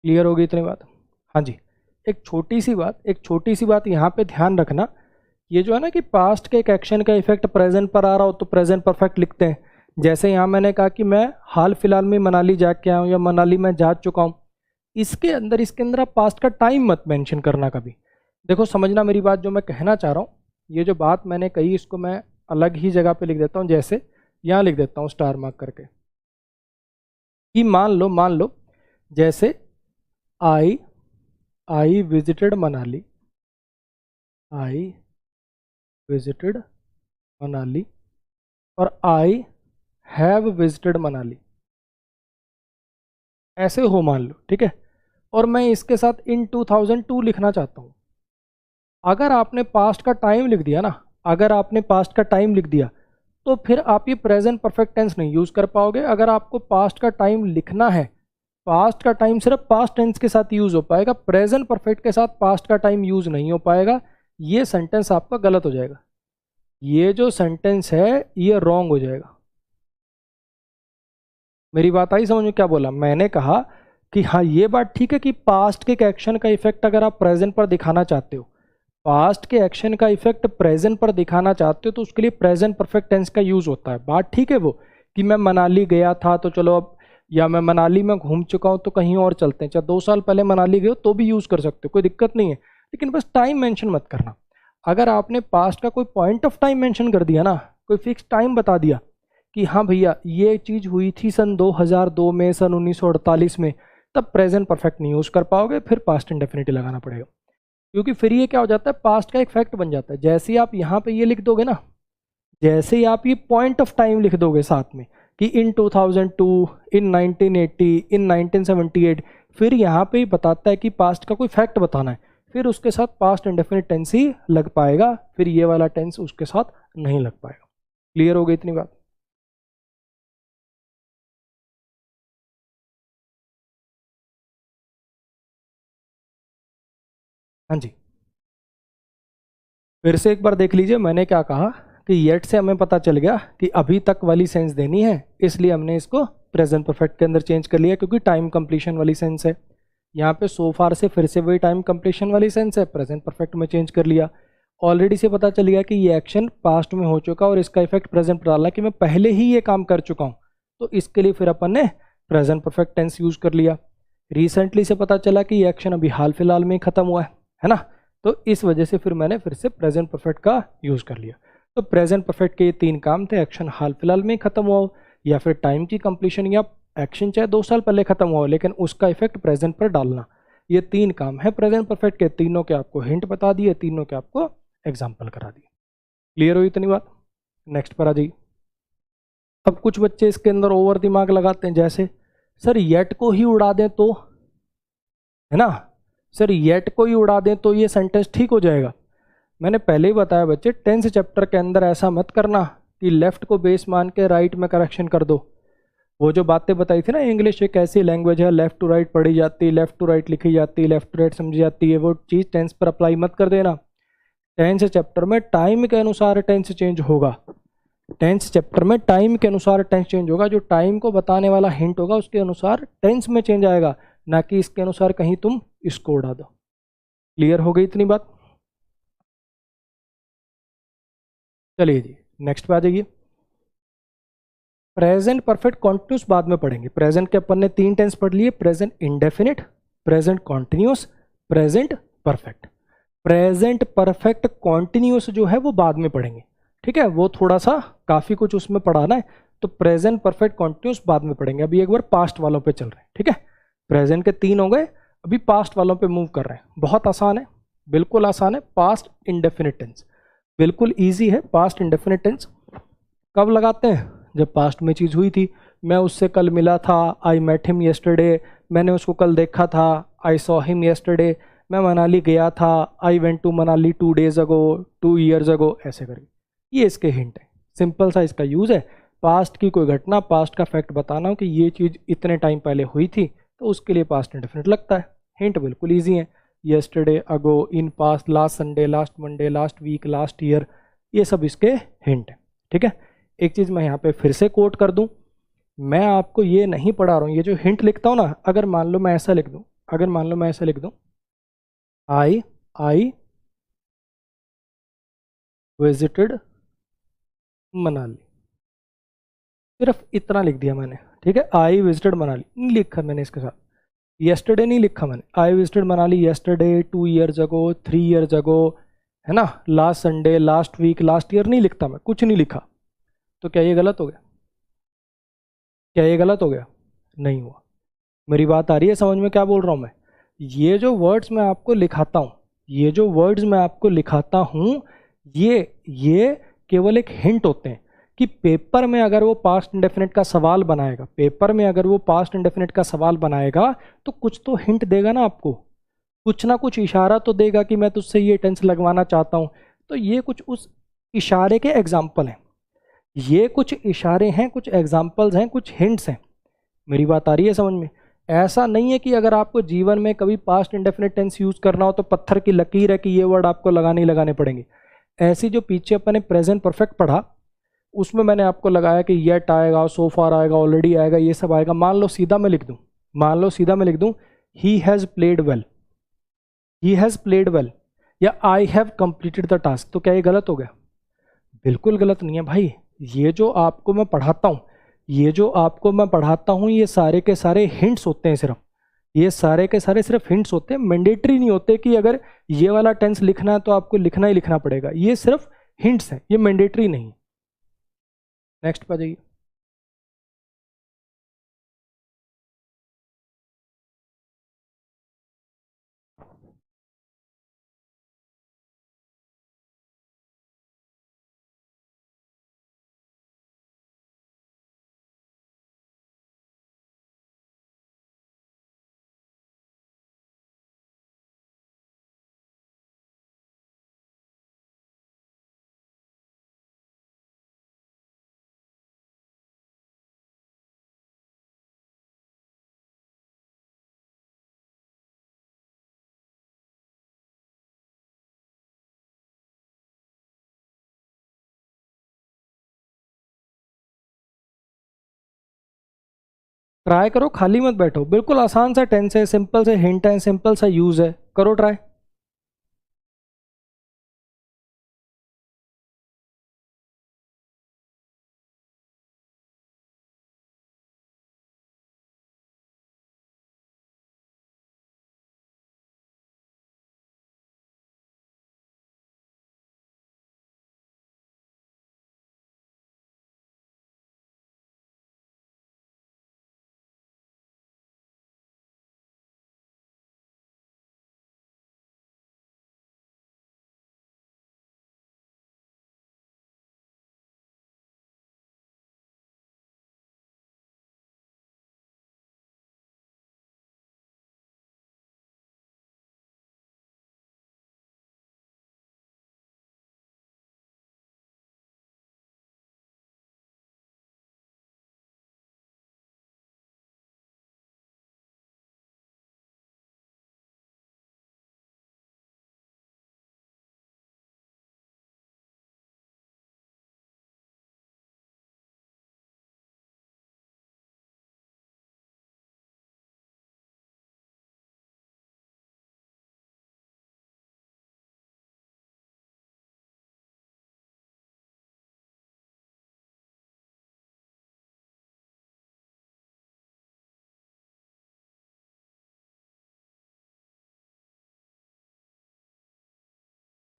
क्लियर होगी इतनी बात? हाँ जी। एक छोटी सी बात यहाँ पे ध्यान रखना। ये जो है ना कि पास्ट के एक एक्शन का इफेक्ट प्रेजेंट पर आ रहा हो तो प्रेजेंट परफेक्ट लिखते हैं। जैसे यहाँ मैंने कहा कि मैं हाल फिलहाल में मनाली जाके आया हूँ या मनाली में जा चुका हूँ, इसके अंदर आप पास्ट का टाइम मत मेंशन करना कभी। देखो समझना मेरी बात, जो मैं कहना चाह रहा हूँ, ये जो बात मैंने कही इसको मैं अलग ही जगह पे लिख देता हूँ। जैसे यहाँ लिख देता हूँ स्टार मार्क करके, कि मान लो जैसे आई विजिटेड मनाली, आई विजिटेड मनाली और आई हैव विजिटेड मनाली, ऐसे हो मान लो, ठीक है। और मैं इसके साथ इन 2002 लिखना चाहता हूँ। अगर आपने पास्ट का टाइम लिख दिया ना, अगर आपने पास्ट का टाइम लिख दिया तो फिर आप ये प्रेजेंट परफेक्ट टेंस नहीं यूज़ कर पाओगे। अगर आपको पास्ट का टाइम लिखना है, पास्ट का टाइम सिर्फ पास्ट टेंस के साथ यूज़ हो पाएगा, प्रेजेंट परफेक्ट के साथ पास्ट का टाइम यूज़ नहीं हो पाएगा। ये सेंटेंस आपका गलत हो जाएगा। ये जो सेंटेंस है ये रॉन्ग हो जाएगा। मेरी बात आई समझ में? क्या बोला मैंने? कहा कि हाँ ये बात ठीक है कि पास्ट के एक्शन का इफेक्ट अगर आप प्रेजेंट पर दिखाना चाहते हो, पास्ट के एक्शन का इफेक्ट प्रेजेंट पर दिखाना चाहते हो तो उसके लिए प्रेजेंट परफेक्ट टेंस का यूज होता है। बात ठीक है वो, कि मैं मनाली गया था तो चलो अब, या मैं मनाली में घूम चुका हूँ तो कहीं और चलते हैं, चाहे 2 साल पहले मनाली गए हो तो भी यूज कर सकते हो, कोई दिक्कत नहीं है। लेकिन बस टाइम मेंशन मत करना। अगर आपने पास्ट का कोई पॉइंट ऑफ टाइम मेंशन कर दिया ना, कोई फिक्स टाइम बता दिया कि हाँ भैया ये चीज़ हुई थी सन 2002 में, सन 1948 में, तब प्रेजेंट परफेक्ट नहीं यूज़ कर पाओगे, फिर पास्ट इंडेफिनिट लगाना पड़ेगा। क्योंकि फिर ये क्या हो जाता है, पास्ट का एक फैक्ट बन जाता है। जैसे ही आप यहाँ पे ये लिख दोगे ना जैसे ही आप ये पॉइंट ऑफ टाइम लिख दोगे साथ में कि इन 2002, इन 1980, इन 1978, फिर यहाँ पे ही बताता है कि पास्ट का कोई फैक्ट बताना है, फिर उसके साथ पास्ट इंडेफिनिट टेंस ही लग पाएगा, फिर ये वाला टेंस उसके साथ नहीं लग पाएगा। क्लियर हो गई इतनी बात? हाँ जी, फिर से एक बार देख लीजिए, मैंने क्या कहा कि येट से हमें पता चल गया कि अभी तक वाली सेंस देनी है, इसलिए हमने इसको प्रेजेंट परफेक्ट के अंदर चेंज कर लिया, क्योंकि टाइम कंप्लीशन वाली सेंस है। यहाँ पे सो फार से फिर से वही टाइम कंप्लीशन वाली सेंस है, प्रेजेंट परफेक्ट में चेंज कर लिया। ऑलरेडी से पता चल गया कि ये एक्शन पास्ट में हो चुका और इसका इफेक्ट प्रेजेंट पर डाला, कि मैं पहले ही ये काम कर चुका हूँ, तो इसके लिए फिर अपन ने प्रेजेंट परफेक्ट टेंस यूज कर लिया। रिसेंटली से पता चला कि ये एक्शन अभी हाल फिलहाल में ही खत्म हुआ है ना, तो इस वजह से फिर मैंने फिर से प्रेजेंट परफेक्ट का यूज कर लिया। तो प्रेजेंट परफेक्ट के ये तीन काम थे, एक्शन हाल फिलहाल में ही खत्म हुआ हो, या फिर टाइम की कंप्लीशन, या एक्शन चाहे 2 साल पहले खत्म हुआ हो लेकिन उसका इफेक्ट प्रेजेंट पर डालना। ये तीन काम है प्रेजेंट परफेक्ट के, तीनों के आपको हिंट बता दिए, तीनों के आपको एग्जाम्पल करा दिए। क्लियर हुई इतनी बात? नेक्स्ट पर आ जाइए। अब कुछ बच्चे इसके अंदर ओवर दिमाग लगाते हैं, जैसे सर येट को ही उड़ा दें तो, है ना, सर येट को ही उड़ा दें तो ये सेंटेंस ठीक हो जाएगा। मैंने पहले ही बताया बच्चे, 10th चैप्टर के अंदर ऐसा मत करना कि लेफ्ट को बेस मान के राइट में करेक्शन कर दो। वो जो बातें बताई थी ना, इंग्लिश एक ऐसी लैंग्वेज है, लेफ्ट टू राइट पढ़ी जाती, लेफ्ट टू राइट लिखी जाती, लेफ्ट टू राइट समझी जाती है, वो चीज़ टेंस पर अप्लाई मत कर देना। टेंस चैप्टर में टाइम के अनुसार टेंस चेंज होगा, टेंस चैप्टर में टाइम के अनुसार टेंस चेंज होगा, जो टाइम को बताने वाला हिंट होगा उसके अनुसार टेंस में चेंज आएगा, ना कि इसके अनुसार कहीं तुम इसको उड़ा दो। क्लियर हो गई इतनी बात? चलिए जी, नेक्स्ट पे आ जाइए। प्रेजेंट परफेक्ट कॉन्टिन्यूस बाद में पढ़ेंगे। प्रेजेंट के अपन ने 3 टेंस पढ़ लिए, present indefinite, present continuous, present perfect. Present perfect continuous जो है वो बाद में पढ़ेंगे, ठीक है, वो थोड़ा सा काफ़ी कुछ उसमें पढ़ाना है, तो प्रेजेंट परफेक्ट कॉन्टिन्यूस बाद में पढ़ेंगे। अभी एक बार पास्ट वालों पे चल रहे हैं, ठीक है। प्रेजेंट के 3 हो गए, अभी पास्ट वालों पे मूव कर रहे हैं। बहुत आसान है, बिल्कुल आसान है। पास्ट इंडेफिनिट टेंस बिल्कुल ईजी है। पास्ट इंडेफिनिट टेंस कब लगाते हैं? जब पास्ट में चीज़ हुई थी। मैं उससे कल मिला था, आई मेट हिम येस्टरडे, मैंने उसको कल देखा था, आई सॉ हिम येस्टरडे, मैं मनाली गया था, I went to Manali 2 days ago, 2 years ago, ऐसे करके। ये इसके हिंट है, सिंपल सा इसका यूज़ है। पास्ट की कोई घटना, पास्ट का फैक्ट बताना हो कि ये चीज़ इतने टाइम पहले हुई थी, तो उसके लिए पास्ट इंडेफिनिट लगता है। हिंट बिल्कुल ईजी है, yesterday, ago, in past, last Sunday, last Monday, last week, last year, ये सब इसके हिंट है, ठीक है। एक चीज़ मैं यहाँ पे फिर से कोट कर दूँ, मैं आपको ये नहीं पढ़ा रहा हूँ, ये जो हिंट लिखता हूँ ना, अगर मान लो मैं ऐसा लिख दूँ, अगर मान लो मैं ऐसा लिख दूँ, आई विजिटेड मनाली, सिर्फ इतना लिख दिया मैंने, ठीक है। आई विजिटेड मनाली नहीं लिखा मैंने इसके साथ, येस्टरडे नहीं लिखा मैंने। I visited Manali yesterday, 2 years ago, 3 years ago, है ना, last Sunday, last week, last year नहीं लिखता मैं, कुछ नहीं लिखा। तो क्या ये गलत हो गया? क्या ये गलत हो गया? नहीं हुआ। मेरी बात आ रही है समझ में, क्या बोल रहा हूँ मैं? ये जो वर्ड्स मैं आपको लिखाता हूँ, ये जो वर्ड्स मैं आपको लिखाता हूँ, ये केवल एक हिंट होते हैं कि पेपर में अगर वो पास्ट इंडेफिनिट का सवाल बनाएगा, पेपर में अगर वो पास्ट इंडेफिनिट का सवाल बनाएगा, तो कुछ तो हिंट देगा ना आपको, कुछ ना कुछ इशारा तो देगा कि मैं तुझसे ये टेंस लगवाना चाहता हूँ। तो ये कुछ उस इशारे के एग्जाम्पल हैं, ये कुछ इशारे हैं, कुछ एग्जाम्पल्स हैं, कुछ हिंट्स हैं। मेरी बात आ रही है समझ में? ऐसा नहीं है कि अगर आपको जीवन में कभी पास्ट इंडेफिनिट टेंस यूज करना हो तो पत्थर की लकीर है कि ये वर्ड आपको लगाने ही लगाने पड़ेंगे। ऐसी जो पीछे अपन ने प्रेजेंट परफेक्ट पढ़ा, उसमें मैंने आपको लगाया कि येट आएगा, सो फार आएगा, ऑलरेडी आएगा, ये सब आएगा। मान लो सीधा मैं लिख दूं, मान लो सीधा मैं लिख दूं, he has played well, he has played well, या I have completed the task, तो क्या ये गलत हो गया? बिल्कुल गलत नहीं है भाई। ये जो आपको मैं पढ़ाता हूँ, ये जो आपको मैं पढ़ाता हूँ, ये सारे के सारे हिंट्स होते हैं सिर्फ, ये सारे के सारे सिर्फ हिंट्स होते हैं, मैंडेटरी नहीं होते कि अगर ये वाला टेंस लिखना है तो आपको लिखना ही लिखना पड़ेगा। ये सिर्फ हिंट्स हैं, ये मैंडेटरी नहीं। नेक्स्ट पे जाइए। ट्राई करो, खाली मत बैठो। बिल्कुल आसान सा टेंस है, सिंपल से हिंट है, सिंपल सा यूज है, करो ट्राई।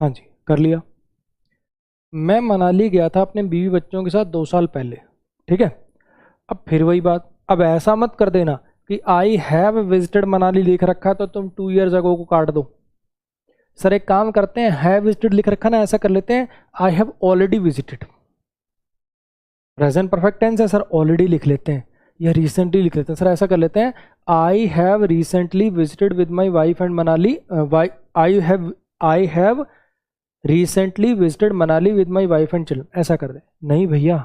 हाँ जी, कर लिया। मैं मनाली गया था अपने बीवी बच्चों के साथ 2 साल पहले, ठीक है। अब फिर वही बात, अब ऐसा मत कर देना कि आई हैव विजिटेड मनाली लिख रखा है तो तुम 2 years ago को काट दो। सर एक काम करते हैं, हैव विजिटेड लिख रखा ना, ऐसा कर लेते हैं I have already visited. Present perfect tense है सर, ऑलरेडी लिख लेते हैं, या रिसेंटली लिख लेते हैं। सर ऐसा कर लेते हैं, I have recently visited with my wife and Manali, I have recently visited Manali with my wife and children, ऐसा कर दे। नहीं भैया,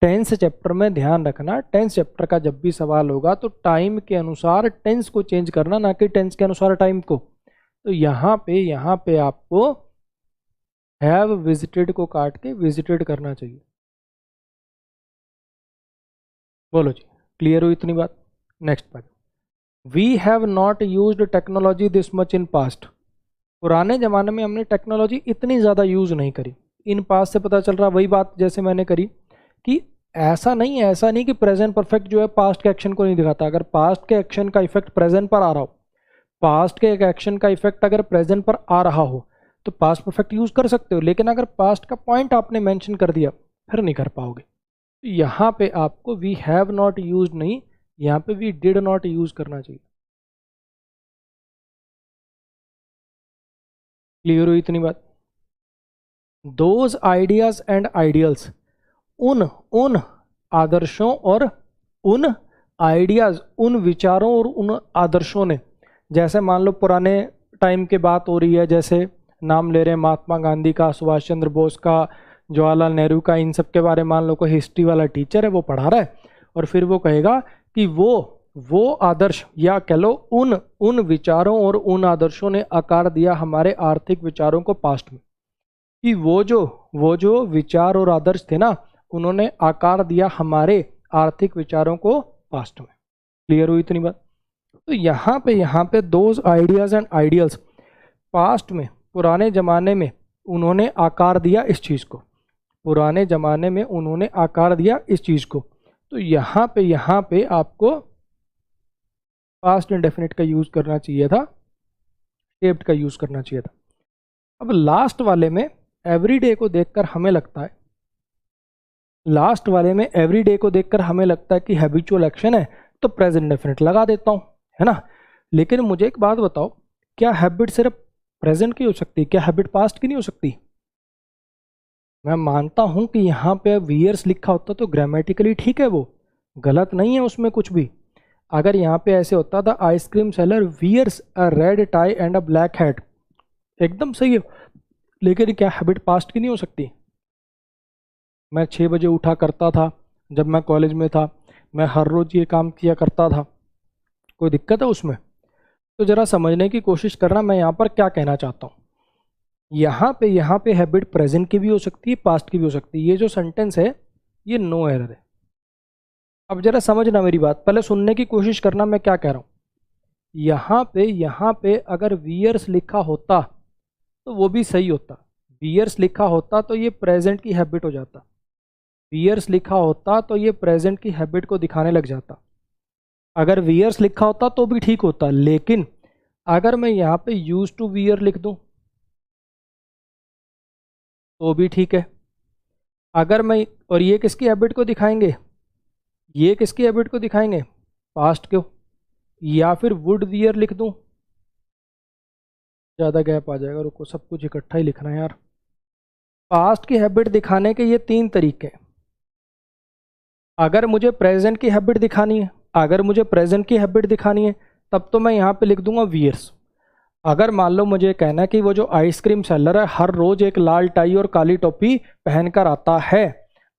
टेंस चैप्टर में ध्यान रखना, टेंस चैप्टर का जब भी सवाल होगा तो टाइम के अनुसार टेंस को चेंज करना, ना कि टेंस के अनुसार टाइम को। तो यहाँ पे आपको हैव विजिटेड को काट के विजिटेड करना चाहिए। बोलो जी, क्लियर हुई इतनी बात? नेक्स्ट बात, we have not used technology this much in past. पुराने ज़माने में हमने टेक्नोलॉजी इतनी ज़्यादा यूज़ नहीं करी। इन पास्ट से पता चल रहा, वही बात जैसे मैंने करी कि ऐसा नहीं कि प्रेजेंट परफेक्ट जो है पास्ट के एक्शन को नहीं दिखाता। अगर पास्ट के एक्शन का इफेक्ट प्रेजेंट पर आ रहा हो, पास्ट के एक एक्शन का इफेक्ट अगर प्रेजेंट पर आ रहा हो तो पास्ट परफेक्ट यूज़ कर सकते हो, लेकिन अगर पास्ट का पॉइंट आपने मेंशन कर दिया फिर नहीं कर पाओगे। यहाँ पे आपको वी हैव नॉट यूज नहीं, यहाँ पे वी डिड नॉट यूज करना चाहिए। क्लियर हुई इतनी बात? दोज आइडियाज एंड आइडियल्स, उन उन आदर्शों और उन आइडियाज, उन विचारों और उन आदर्शों ने, जैसे मान लो पुराने टाइम की बात हो रही है, जैसे नाम ले रहे हैं महात्मा गांधी का, सुभाष चंद्र बोस का, जवाहरलाल नेहरू का, इन सब के बारे में मान लो कोई हिस्ट्री वाला टीचर है वो पढ़ा रहा है, और फिर वो कहेगा कि वो आदर्श, या कह लो उन विचारों और उन आदर्शों ने आकार दिया हमारे आर्थिक विचारों को पास्ट में। कि वो जो विचार और आदर्श थे ना, उन्होंने आकार दिया हमारे आर्थिक विचारों को पास्ट में। क्लियर हुई इतनी बात? तो यहाँ पे those ideas and ideals, past में, पुराने ज़माने में उन्होंने आकार दिया इस चीज़ को, पुराने ज़माने में उन्होंने आकार दिया इस चीज़ को। तो यहाँ पे आपको पास्ट इंडेफिनिट का यूज़ करना चाहिए था, शेप्ड का यूज़ करना चाहिए था। अब लास्ट वाले में एवरीडे को देखकर हमें लगता है, लास्ट वाले में एवरीडे को देखकर हमें लगता है कि हैबिचुअल एक्शन है तो प्रेजेंट इंडेफिनिट लगा देता हूँ, है ना। लेकिन मुझे एक बात बताओ, क्या हैबिट सिर्फ प्रेजेंट की हो सकती है? क्या हैबिट पास्ट की नहीं हो सकती? मैं मानता हूं कि यहाँ पे वियर्स लिखा होता तो ग्रामेटिकली ठीक है, वो गलत नहीं है उसमें कुछ भी। अगर यहाँ पे ऐसे होता था ice cream seller wears a red tie and a black hat, एकदम सही है। लेकिन क्या हैबिट पास्ट की नहीं हो सकती? मैं 6 बजे उठा करता था जब मैं कॉलेज में था, मैं हर रोज़ ये काम किया करता था, कोई दिक्कत है उसमें? तो ज़रा समझने की कोशिश करना मैं यहाँ पर क्या कहना चाहता हूँ। यहाँ पे हैबिट प्रेजेंट की भी हो सकती है, पास्ट की भी हो सकती है। ये जो सेंटेंस है ये नो एरर है। अब जरा समझना मेरी बात, पहले सुनने की कोशिश करना मैं क्या कह रहा हूँ। यहाँ पे अगर वियर्स लिखा होता तो वो भी सही होता। वियर्स लिखा होता तो ये प्रेजेंट की हैबिट हो जाता। वियर्स लिखा होता तो ये प्रेजेंट की हैबिट को दिखाने लग जाता। अगर वियर्स लिखा होता तो भी ठीक होता, लेकिन अगर मैं यहाँ पे यूज टू वियर लिख दूँ तो भी ठीक है। अगर मैं, और ये किसकी हैबिट को दिखाएंगे, ये किसकी हैबिट को दिखाएंगे, पास्ट को। या फिर वुड वियर लिख दूं, ज़्यादा गैप आ जाएगा, रुको सब कुछ इकट्ठा ही लिखना है यार। पास्ट की हैबिट दिखाने के ये 3 तरीके हैं। अगर मुझे प्रेजेंट की हैबिट दिखानी है, अगर मुझे प्रेजेंट की हैबिट दिखानी है तब तो मैं यहाँ पे लिख दूंगा वियर्स। अगर मान लो मुझे कहना है कि वो जो आइसक्रीम सेलर है हर रोज एक लाल टाई और काली टोपी पहनकर आता है,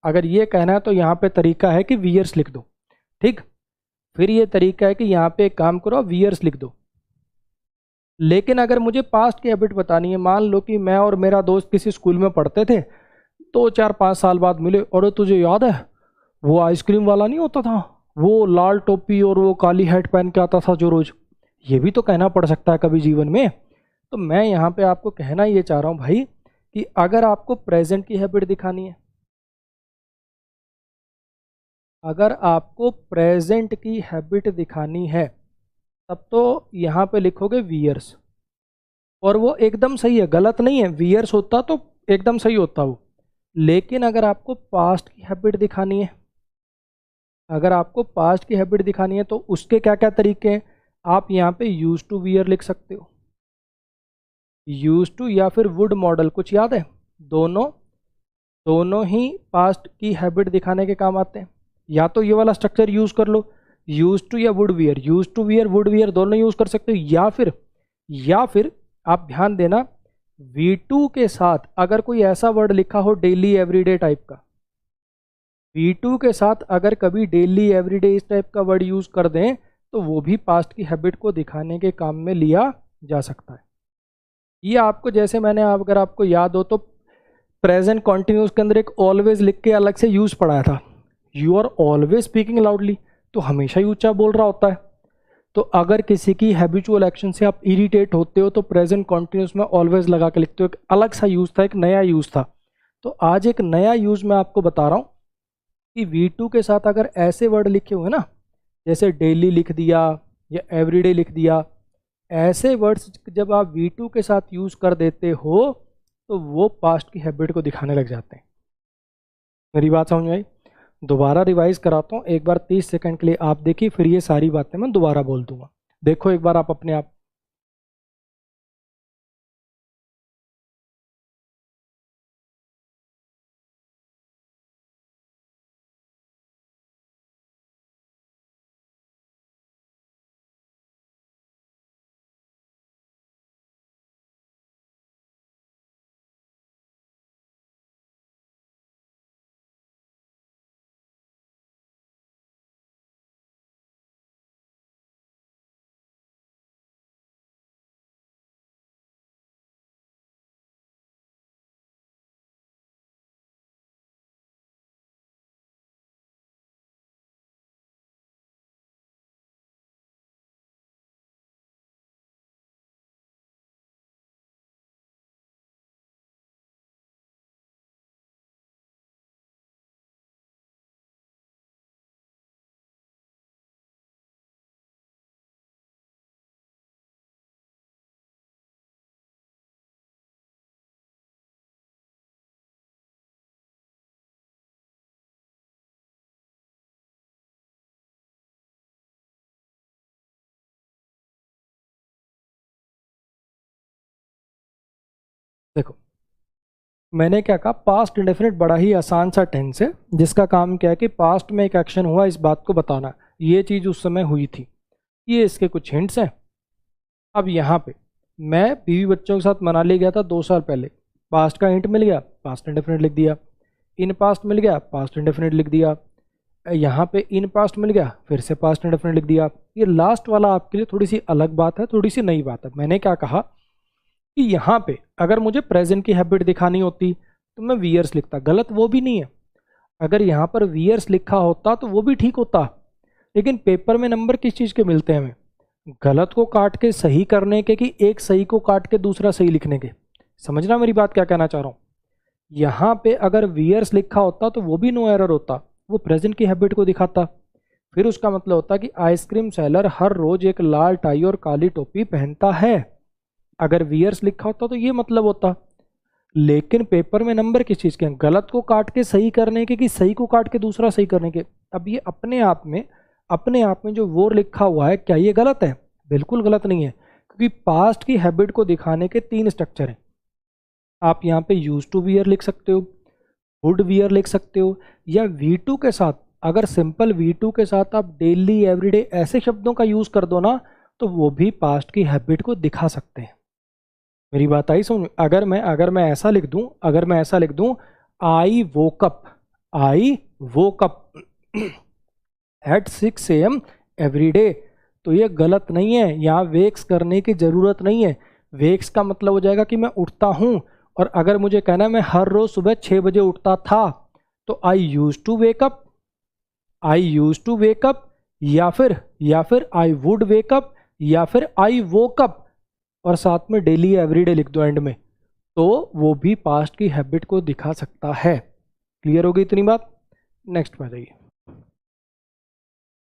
अगर ये कहना है तो यहाँ पे तरीका है कि वियर्स लिख दो। ठीक, फिर ये तरीका है कि यहाँ पे एक काम करो, वियर्स लिख दो। लेकिन अगर मुझे पास्ट की हैबिट बतानी है, मान लो कि मैं और मेरा दोस्त किसी स्कूल में पढ़ते थे, 2 4 5 साल बाद मिले, और तुझे याद है वो आइसक्रीम वाला नहीं होता था, वो लाल टोपी और वो काली हैट पहन के आता था जो रोज, ये भी तो कहना पड़ सकता है कभी जीवन में। तो मैं यहाँ पे आपको कहना ये चाह रहा हूँ भाई कि अगर आपको प्रेजेंट की हैबिट दिखानी है, अगर आपको प्रेजेंट की हैबिट दिखानी है तब तो यहाँ पे लिखोगे वियर्स, और वो एकदम सही है, गलत नहीं है। वियर्स होता तो एकदम सही होता वो। लेकिन अगर आपको पास्ट की हैबिट दिखानी है, अगर आपको पास्ट की हैबिट दिखानी है तो उसके क्या क्या तरीके हैं, आप यहाँ पे यूज टू वियर लिख सकते हो। यूज टू या फिर वुड मॉडल, कुछ याद है, दोनों ही पास्ट की हैबिट दिखाने के काम आते हैं। या तो ये वाला स्ट्रक्चर यूज कर लो, यूज टू या would wear, use to wear would wear दोनों यूज कर सकते हो। या फिर आप ध्यान देना, V2 के साथ अगर कोई ऐसा वर्ड लिखा हो डेली एवरीडे टाइप का, V2 के साथ अगर कभी डेली एवरीडे इस टाइप का वर्ड यूज कर दें तो वो भी पास्ट की हैबिट को दिखाने के काम में लिया जा सकता है। ये आपको, जैसे मैंने अगर आपको याद हो तो प्रेजेंट कॉन्टिन्यूस के अंदर एक ऑलवेज लिख के अलग से यूज पढ़ाया था, you are always speaking loudly, तो हमेशा ही ऊंचा बोल रहा होता है। तो अगर किसी की हैबिचुअल एक्शन से आप इरिटेट होते हो तो प्रेजेंट कॉन्टिन्यूस में ऑलवेज लगा के लिखते हो, एक अलग सा यूज था, एक नया यूज था। तो आज एक नया यूज मैं आपको बता रहा हूँ कि V2 के साथ अगर ऐसे वर्ड लिखे हुए ना, जैसे डेली लिख दिया या एवरीडे लिख दिया, ऐसे वर्ड्स जब आप V2 के साथ यूज कर देते हो तो वो पास्ट की हैबिट को दिखाने लग जाते हैं। मेरी बात समझ में आई? दोबारा रिवाइज कराता हूँ, एक बार 30 सेकंड के लिए आप देखिए, फिर ये सारी बातें मैं दोबारा बोल दूंगा। देखो एक बार आप अपने आप। देखो मैंने क्या कहा, पास्ट इंडेफिनिट बड़ा ही आसान सा टेंस है जिसका काम क्या है कि पास्ट में एक एक्शन हुआ इस बात को बताना, ये चीज़ उस समय हुई थी। ये इसके कुछ हिंट्स हैं। अब यहाँ पे मैं बीवी बच्चों के साथ मनाली गया था 2 साल पहले, पास्ट का हिंट मिल गया, पास्ट इंडेफिनिट लिख दिया। इन पास्ट मिल गया, पास्ट इंडेफिनिट लिख दिया। यहाँ पे इन पास्ट मिल गया, फिर से पास्ट इंडेफिनिट लिख दिया। ये लास्ट वाला आपके लिए थोड़ी सी अलग बात है, थोड़ी सी नई बात है। मैंने क्या कहा कि यहाँ पे अगर मुझे प्रेजेंट की हैबिट दिखानी होती तो मैं वियर्स लिखता, गलत वो भी नहीं है। अगर यहाँ पर वियर्स लिखा होता तो वो भी ठीक होता, लेकिन पेपर में नंबर किस चीज़ के मिलते हैं हमें? गलत को काट के सही करने के, कि एक सही को काट के दूसरा सही लिखने के? समझना मेरी बात क्या कहना चाह रहा हूँ? यहाँ पे अगर वियर्स लिखा होता तो वो भी नो एरर होता, वो प्रेजेंट की हैबिट को दिखाता। फिर उसका मतलब होता कि आइसक्रीम सेलर हर रोज एक लाल टाई और काली टोपी पहनता है। अगर वियर्स लिखा होता तो ये मतलब होता। लेकिन पेपर में नंबर किस चीज़ के हैं? गलत को काट के सही करने के, कि सही को काट के दूसरा सही करने के? अब ये अपने आप में जो वो लिखा हुआ है, क्या ये गलत है? बिल्कुल गलत नहीं है, क्योंकि पास्ट की हैबिट को दिखाने के 3 स्ट्रक्चर हैं। आप यहाँ पे यूज टू वियर लिख सकते हो, वुड वियर लिख सकते हो, या वी टू के साथ, अगर सिंपल वी टू के साथ आप डेली एवरीडे ऐसे शब्दों का यूज कर दो ना, तो वो भी पास्ट की हैबिट को दिखा सकते हैं। मेरी बात आई समझ? अगर मैं ऐसा लिख दूं I woke up at 6 AM every day, तो ये गलत नहीं है, यहाँ वेक्स करने की जरूरत नहीं है। वेक्स का मतलब हो जाएगा कि मैं उठता हूँ, और अगर मुझे कहना है मैं हर रोज सुबह 6 बजे उठता था, तो आई यूज टू वेकअप, या फिर आई वुड वेकअप, या फिर आई वोकअप, और साथ में डेली एवरीडे लिख दो एंड में, तो वो भी पास्ट की हैबिट को दिखा सकता है। क्लियर हो गई इतनी बात? नेक्स्ट पे आ जाइए।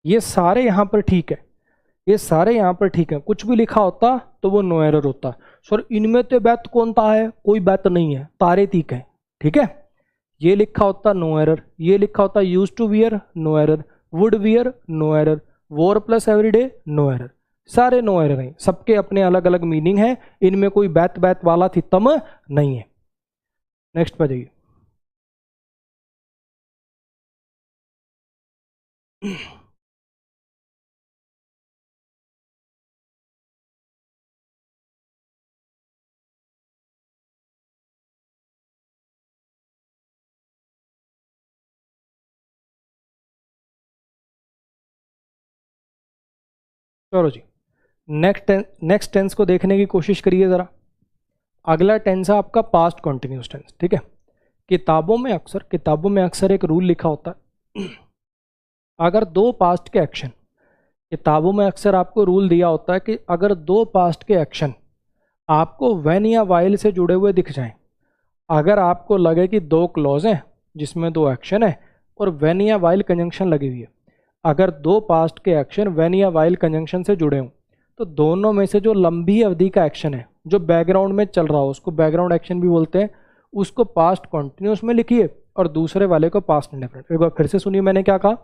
ये सारे यहाँ पर ठीक है, ये सारे यहाँ पर ठीक है, कुछ भी लिखा होता तो वो नो एरर होता। सर इनमें तो बैत कौन ता है? कोई बैत नहीं है, तारे तीक है। ठीक है, ये लिखा होता नो एरर, ये लिखा होता use to wear no error, would wear no error, wore plus everyday no error. सारे नो एरर हैं, सबके अपने अलग अलग मीनिंग है, इनमें कोई बैत बैत वाला थितम नहीं है। नेक्स्ट पे जाइए। चलो जी, नेक्स्ट टेंस को देखने की कोशिश करिए ज़रा। अगला टेंस है आपका पास्ट कॉन्टिन्यूस टेंस। ठीक है, किताबों में अक्सर एक रूल लिखा होता है। अगर दो पास्ट के एक्शन, किताबों में अक्सर आपको रूल दिया होता है कि अगर दो पास्ट के एक्शन आपको व्हेन या वाइल से जुड़े हुए दिख जाएं, अगर आपको लगे कि दो क्लॉज हैं जिसमें दो एक्शन है और व्हेन या वाइल कंजंक्शन लगी हुई है, अगर दो पास्ट के एक्शन व्हेन या वाइल कंजंक्शन से जुड़े हों, तो दोनों में से जो लंबी अवधि का एक्शन है, जो बैकग्राउंड में चल रहा हो, उसको बैकग्राउंड एक्शन भी बोलते हैं, उसको पास्ट कॉन्टिन्यूस में लिखिए और दूसरे वाले को पास्ट इंडेफिनिट। एक बार फिर से सुनिए मैंने क्या कहा।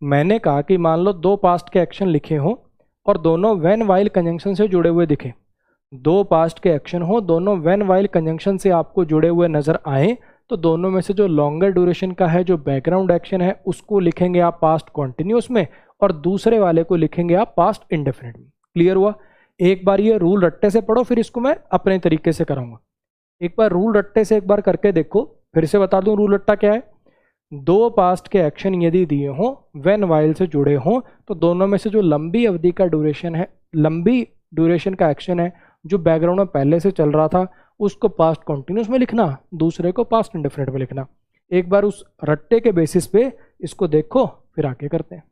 मैंने कहा कि मान लो दो पास्ट के एक्शन लिखे हों और दोनों व्हेन वाइल कंजंक्शन से जुड़े हुए दिखे। दो पास्ट के एक्शन हो, दोनों व्हेन वाइल कंजंक्शन से आपको जुड़े हुए नजर आए, तो दोनों में से जो लॉन्गर ड्यूरेशन का है, जो बैकग्राउंड एक्शन है, उसको लिखेंगे आप पास्ट कॉन्टिन्यूस में और दूसरे वाले को लिखेंगे आप पास्ट इंडेफिनिट में। क्लियर हुआ? एक बार ये रूल रट्टे से पढ़ो, फिर इसको मैं अपने तरीके से कराऊंगा। एक बार रूल रट्टे से एक बार करके देखो, फिर से बता दूं रूल रट्टा क्या है। दो पास्ट के एक्शन यदि दिए हों, व्हेन वाइल से जुड़े हों, तो दोनों में से जो लंबी अवधि का ड्यूरेशन है, लंबी ड्यूरेशन का एक्शन है, जो बैकग्राउंड में पहले से चल रहा था, उसको पास्ट कॉन्टिन्यूस में लिखना, दूसरे को पास्ट इंडेफिनिट में लिखना। एक बार उस रट्टे के बेसिस पे इसको देखो, फिर आगे करते हैं।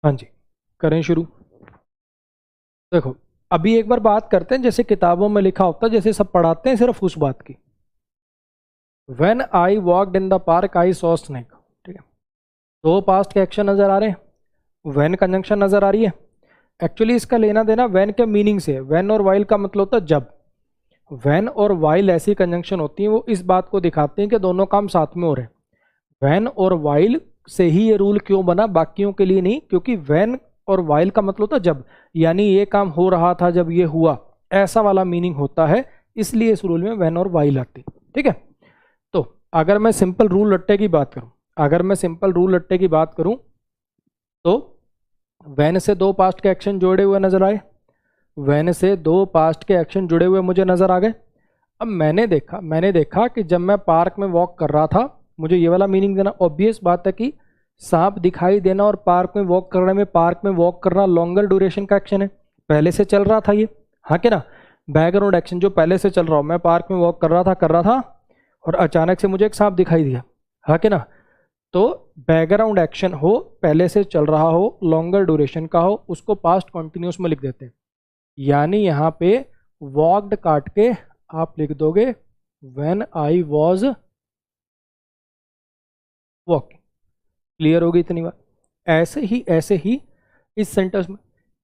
हाँ जी, करें शुरू। देखो, अभी एक बार बात करते हैं जैसे किताबों में लिखा होता है, जैसे सब पढ़ाते हैं सिर्फ उस बात की। When I walked in the park, I saw snake। ठीक है, दो पास्ट के एक्शन नजर आ रहे हैं, when कंजंक्शन नजर आ रही है। एक्चुअली इसका लेना देना when के मीनिंग से, when और while का मतलब होता है जब। when और while ऐसी कंजंक्शन होती है वो इस बात को दिखाती हैं कि दोनों काम साथ में हो रहे हैं। when और while से ही ये रूल क्यों बना, बाकियों के लिए नहीं, क्योंकि when और while का मतलब होता है जब, यानी ये काम हो रहा था जब ये हुआ, ऐसा वाला मीनिंग होता है, इसलिए इस रूल में when और while आती। ठीक है, तो अगर मैं सिंपल रूल रट्टे की बात करूं, तो when से दो पास्ट के एक्शन जुड़े हुए नजर आए, when से दो पास्ट के एक्शन जुड़े हुए मुझे नजर आ गए। अब मैंने देखा कि जब मैं पार्क में वॉक कर रहा था, मुझे ये वाला मीनिंग देना। ऑब्वियस बात है कि सांप दिखाई देना और पार्क में वॉक करने में, पार्क में वॉक करना लॉन्गर ड्यूरेशन का एक्शन है, पहले से चल रहा था ये, हाँ कि ना। बैकग्राउंड एक्शन जो पहले से चल रहा हो, मैं पार्क में वॉक कर रहा था और अचानक से मुझे एक सांप दिखाई दिया, हाँ कि ना। तो बैकग्राउंड एक्शन हो, पहले से चल रहा हो, लॉन्गर ड्यूरेशन का हो, उसको पास्ट कॉन्टिन्यूस में लिख देते हैं। यानी यहाँ पे वॉक्ड काट के आप लिख दोगे when I was walking. Clear होगी इतनी बात। ऐसे ही इस सेंटेंस में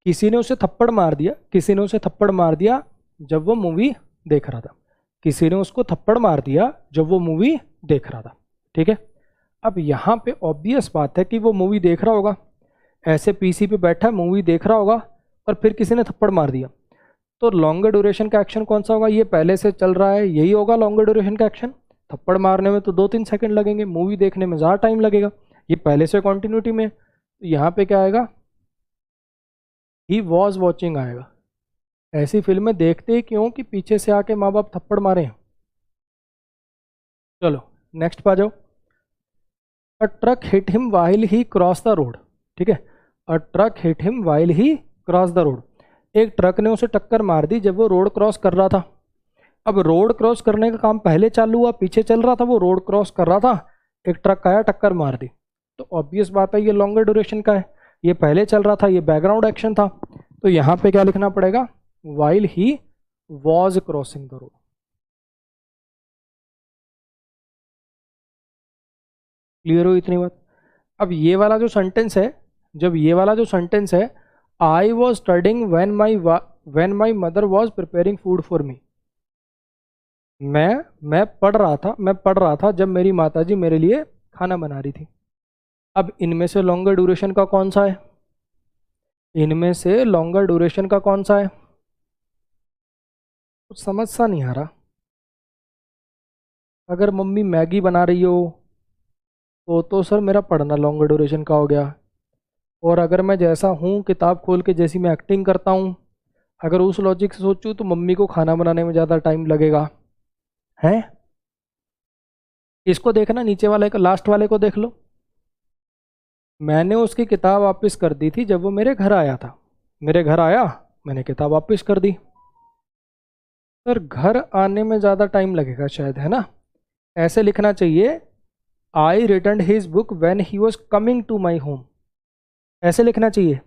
किसी ने उसे थप्पड़ मार दिया जब वो मूवी देख रहा था, किसी ने उसको थप्पड़ मार दिया जब वो मूवी देख रहा था। ठीक है, अब यहाँ पे ऑब्वियस बात है कि वो मूवी देख रहा होगा, ऐसे पीसी पे बैठा मूवी देख रहा होगा और फिर किसी ने थप्पड़ मार दिया, तो लॉन्गर ड्यूरेशन का एक्शन कौन सा होगा, ये पहले से चल रहा है, यही होगा लॉन्गर ड्यूरेशन का एक्शन। थप्पड़ मारने में तो 2-3 सेकंड लगेंगे, मूवी देखने में ज़्यादा टाइम लगेगा, ये पहले से कॉन्टिन्यूटी में। तो यहाँ पे क्या आएगा, ही वॉज वॉचिंग आएगा। ऐसी फिल्में देखते ही क्यों कि पीछे से आके माँ बाप थप्पड़ मारे हैं। चलो नेक्स्ट पा जाओ। A truck hit him while he cross the road. ठीक है, a truck hit him while he cross the road. एक ट्रक ने उसे टक्कर मार दी जब वो रोड क्रॉस कर रहा था। अब रोड क्रॉस करने का काम पहले चालू हुआ, पीछे चल रहा था, वो रोड क्रॉस कर रहा था, एक ट्रक आया टक्कर मार दी। तो ऑब्वियस बात है ये लॉन्गर ड्यूरेशन का है, ये पहले चल रहा था, ये बैकग्राउंड एक्शन था। तो यहाँ पे क्या लिखना पड़ेगा, while he was crossing the road. Clear हो इतनी बात। अब ये वाला जो सेंटेंस है, I was studying when my mother was preparing food for me. मैं पढ़ रहा था जब मेरी माताजी मेरे लिए खाना बना रही थी। अब इनमें से लॉन्गर ड्यूरेशन का कौन सा है, कुछ समझ सा नहीं आ रहा। अगर मम्मी मैगी बना रही हो तो सर मेरा पढ़ना लॉन्गर ड्यूरेशन का हो गया। और अगर मैं जैसा हूँ किताब खोल के जैसी मैं एक्टिंग करता हूँ, अगर उस लॉजिक से सोचूँ तो मम्मी को खाना बनाने में ज़्यादा टाइम लगेगा है। इसको देखना, नीचे वाले को, लास्ट वाले को देख लो। मैंने उसकी किताब वापस कर दी थी जब वो मेरे घर आया था। मेरे घर आया, मैंने किताब वापस कर दी। सर घर आने में ज़्यादा टाइम लगेगा शायद, है ना। ऐसे लिखना चाहिए, I return his book when he was coming to my home, ऐसे लिखना चाहिए।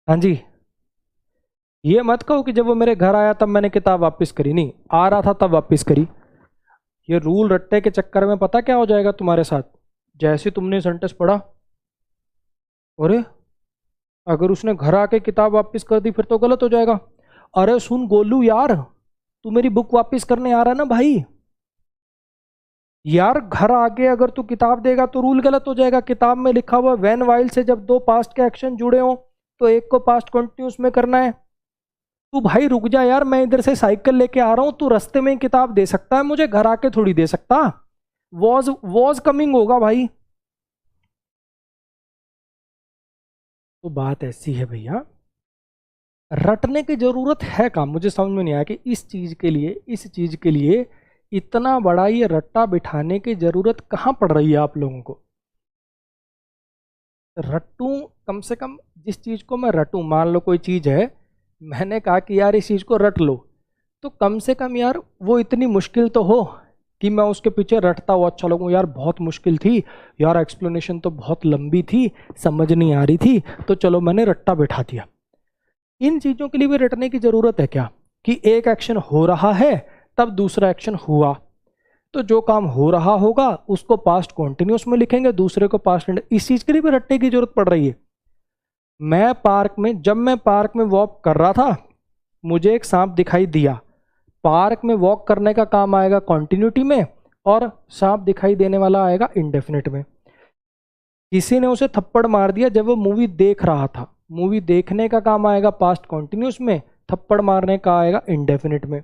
हाँ जी, ये मत कहो कि जब वो मेरे घर आया तब मैंने किताब वापस करी, नहीं, आ रहा था तब वापस करी। ये रूल रट्टे के चक्कर में पता क्या हो जाएगा तुम्हारे साथ, जैसे तुमने सेंटेंस पढ़ा, अरे अगर उसने घर आके किताब वापस कर दी फिर तो गलत हो जाएगा। अरे सुन गोलू यार, तू मेरी बुक वापस करने आ रहा ना भाई, यार घर आके अगर तू किताब देगा तो रूल गलत हो जाएगा। किताब में लिखा हुआ व्हेन वाइल से जब दो पास्ट के एक्शन जुड़े हो तो एक को पास्ट कंटिन्यूस में करना है। तू भाई रुक जा यार, मैं इधर से साइकिल लेके आ रहा हूं, तू रास्ते में ही किताब दे सकता है, मुझे घर आके थोड़ी दे सकता। वॉज कमिंग होगा भाई। तो बात ऐसी है भैया, रटने की जरूरत है काम। मुझे समझ में नहीं आया कि इस चीज के लिए इतना बड़ा ये रट्टा बिठाने की जरूरत कहाँ पड़ रही है आप लोगों को। रट्टू, कम से कम जिस चीज को मैं रटूं, मान लो कोई चीज है, मैंने कहा कि यार इस चीज को रट लो, तो कम से कम यार वो इतनी मुश्किल तो हो कि मैं उसके पीछे रटता हुआ अच्छा लगूं, यार बहुत मुश्किल थी, यार एक्सप्लेनेशन तो बहुत लंबी थी, समझ नहीं आ रही थी, तो चलो मैंने रट्टा बैठा दिया। इन चीज़ों के लिए भी रटने की ज़रूरत है क्या, कि एक एक्शन हो रहा है तब दूसरा एक्शन हुआ, तो जो काम हो रहा होगा उसको पास्ट कॉन्टिन्यूस में लिखेंगे, दूसरे को पास्ट। इस चीज़ के लिए भी रटने की जरूरत पड़ रही है। जब मैं पार्क में वॉक कर रहा था, मुझे एक सांप दिखाई दिया। पार्क में वॉक करने का काम आएगा कॉन्टिन्यूटी में, और सांप दिखाई देने वाला आएगा इंडेफिनिट में। किसी ने उसे थप्पड़ मार दिया जब वो मूवी देख रहा था, मूवी देखने का काम आएगा पास्ट कॉन्टिन्यूस में, थप्पड़ मारने का आएगा इंडेफिनिट में।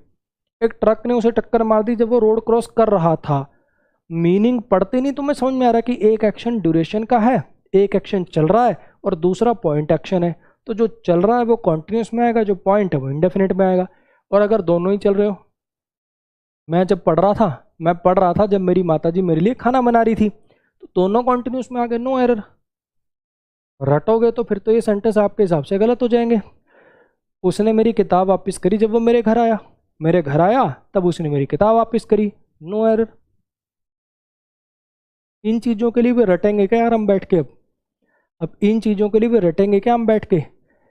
एक ट्रक ने उसे टक्कर मार दी जब वो रोड क्रॉस कर रहा था। मीनिंग पढ़ते नहीं तुम्हें समझ में आ रहा है कि एक एक्शन ड्यूरेशन का है, एक एक्शन चल रहा है और दूसरा पॉइंट एक्शन है, तो जो चल रहा है वो कॉन्टिन्यूस में आएगा, जो पॉइंट है वो इंडेफिनिट में आएगा। और अगर दोनों ही चल रहे हो, मैं पढ़ रहा था जब मेरी माताजी मेरे लिए खाना बना रही थी, तो दोनों कॉन्टिन्यूस में आ गए, नो एरर। रटोगे तो फिर तो ये सेंटेंस आपके हिसाब से गलत हो जाएंगे। उसने मेरी किताब वापस करी जब वो मेरे घर आया, तब उसने मेरी किताब वापस करी, नो एरर। इन चीज़ों के लिए भी रटेंगे क्या यार हम बैठ के? अब इन चीज़ों के लिए भी रटेंगे क्या हम बैठ के?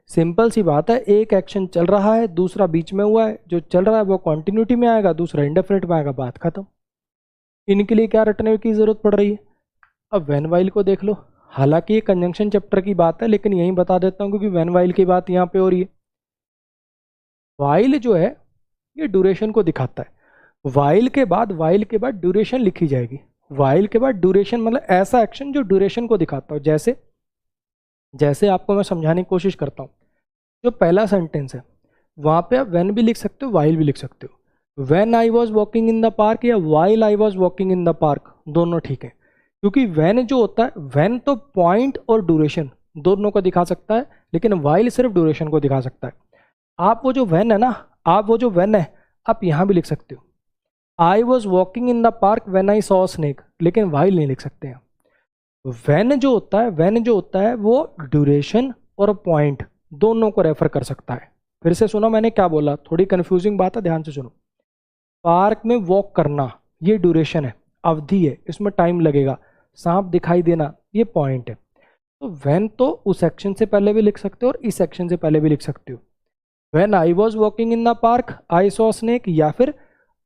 सिंपल सी बात है, एक एक्शन चल रहा है, दूसरा बीच में हुआ है, जो चल रहा है वो कॉन्टिन्यूटी में आएगा, दूसरा इंडेफिनिट में आएगा, बात खत्म। इनके लिए क्या रटने की जरूरत पड़ रही है? अब व्हेन व्हाइल को देख लो, हालांकि ये कंजंक्शन चैप्टर की बात है, लेकिन यही बता देता हूँ क्योंकि व्हेन व्हाइल की बात यहाँ पे हो रही है। व्हाइल जो है ये ड्यूरेशन को दिखाता है। व्हाइल के बाद ड्यूरेशन लिखी जाएगी। व्हाइल के बाद ड्यूरेशन मतलब ऐसा एक्शन जो ड्यूरेशन को दिखाता हो। जैसे आपको मैं समझाने की कोशिश करता हूँ। जो पहला सेंटेंस है वहाँ पे आप व्हेन भी लिख सकते हो, व्हाइल भी लिख सकते हो। When I was walking in the park या while I was walking in the park, दोनों ठीक है। क्योंकि व्हेन जो होता है, व्हेन तो पॉइंट और ड्यूरेशन दोनों को दिखा सकता है, लेकिन व्हाइल सिर्फ ड्यूरेशन को दिखा सकता है। आप वो जो व्हेन है आप यहाँ भी लिख सकते हो। आई was walking in the park when I saw snake, लेकिन व्हाइल नहीं लिख सकते हैं। व्हेन जो होता है वो ड्यूरेशन और पॉइंट दोनों को रेफर कर सकता है। फिर से सुनो मैंने क्या बोला, थोड़ी कंफ्यूजिंग बात है, ध्यान से सुनो। पार्क में वॉक करना ये ड्यूरेशन है, अवधि है, इसमें टाइम लगेगा। सांप दिखाई देना ये पॉइंट है। तो व्हेन तो उस एक्शन से पहले भी लिख सकते हो और इस एक्शन से पहले भी लिख सकते हो। When I was walking in the park I saw snake, या फिर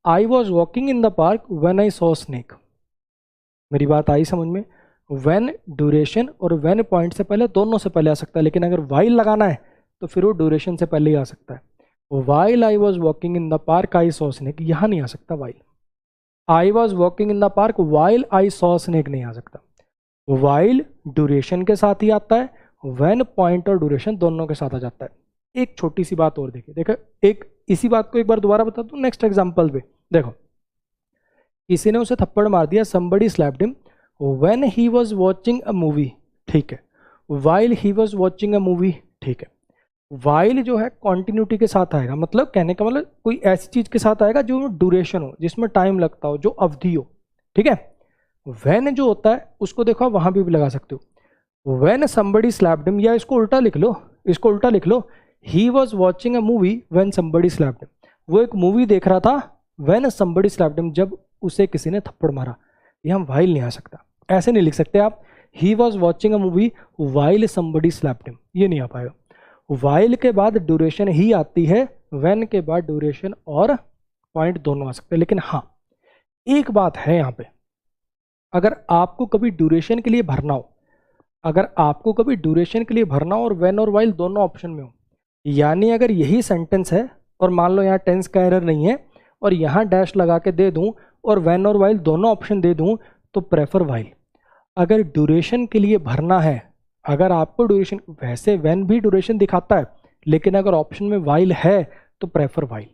आई was walking in the park when I saw snake. मेरी बात आई समझ में? व्हेन ड्यूरेशन और व्हेन पॉइंट से पहले दोनों से पहले आ सकता है, लेकिन अगर व्हाइल लगाना है तो फिर वो ड्यूरेशन से पहले ही आ सकता है। While I was walking in the park I saw snake, यहाँ नहीं आ सकता while. I was walking in the park while I saw snake नहीं आ सकता। व्हाइल ड्यूरेशन के साथ ही आता है, व्हेन पॉइंट और ड्यूरेशन दोनों के साथ आ जाता है। एक छोटी सी बात और देखो, एक इसी बात को एक बार दोबारा बता दूं नेक्स्ट एग्जांपल पे। देखो, किसी ने उसे थप्पड़ मार दिया, somebody slapped him when he was watching a movie, ठीक है। while he was watching a movie, ठीक है। while जो है कॉन्टिन्यूटी के साथ आएगा, मतलब कहने का मतलब कोई ऐसी चीज के साथ आएगा जो ड्यूरेशन हो, जिसमें टाइम लगता हो, जो अवधि हो, ठीक है। when जो होता है उसको देखो आप वहां भी लगा सकते हो, when somebody slapped him, या इसको उल्टा लिख लो, he was watching a movie when somebody slapped him, वो एक मूवी देख रहा था when somebody slapped him, जब उसे किसी ने थप्पड़ मारा। यहाँ while नहीं आ सकता, ऐसे नहीं लिख सकते आप, he was watching a movie while somebody slapped him, ये नहीं आ पाएगा। while के बाद ड्यूरेशन ही आती है, when के बाद ड्यूरेशन और पॉइंट दोनों आ सकते हैं। लेकिन हाँ, एक बात है यहाँ पे, अगर आपको कभी ड्यूरेशन के लिए भरना हो और when और while दोनों ऑप्शन में हो, यानी अगर यही सेंटेंस है और मान लो यहाँ टेंस का एरर नहीं है और यहाँ डैश लगा के दे दूं और व्हेन और वाइल दोनों ऑप्शन दे दूं, तो प्रेफर वाइल। अगर ड्यूरेशन के लिए भरना है, अगर आपको ड्यूरेशन, वैसे व्हेन भी ड्यूरेशन दिखाता है, लेकिन अगर ऑप्शन में वाइल है तो प्रेफर वाइल।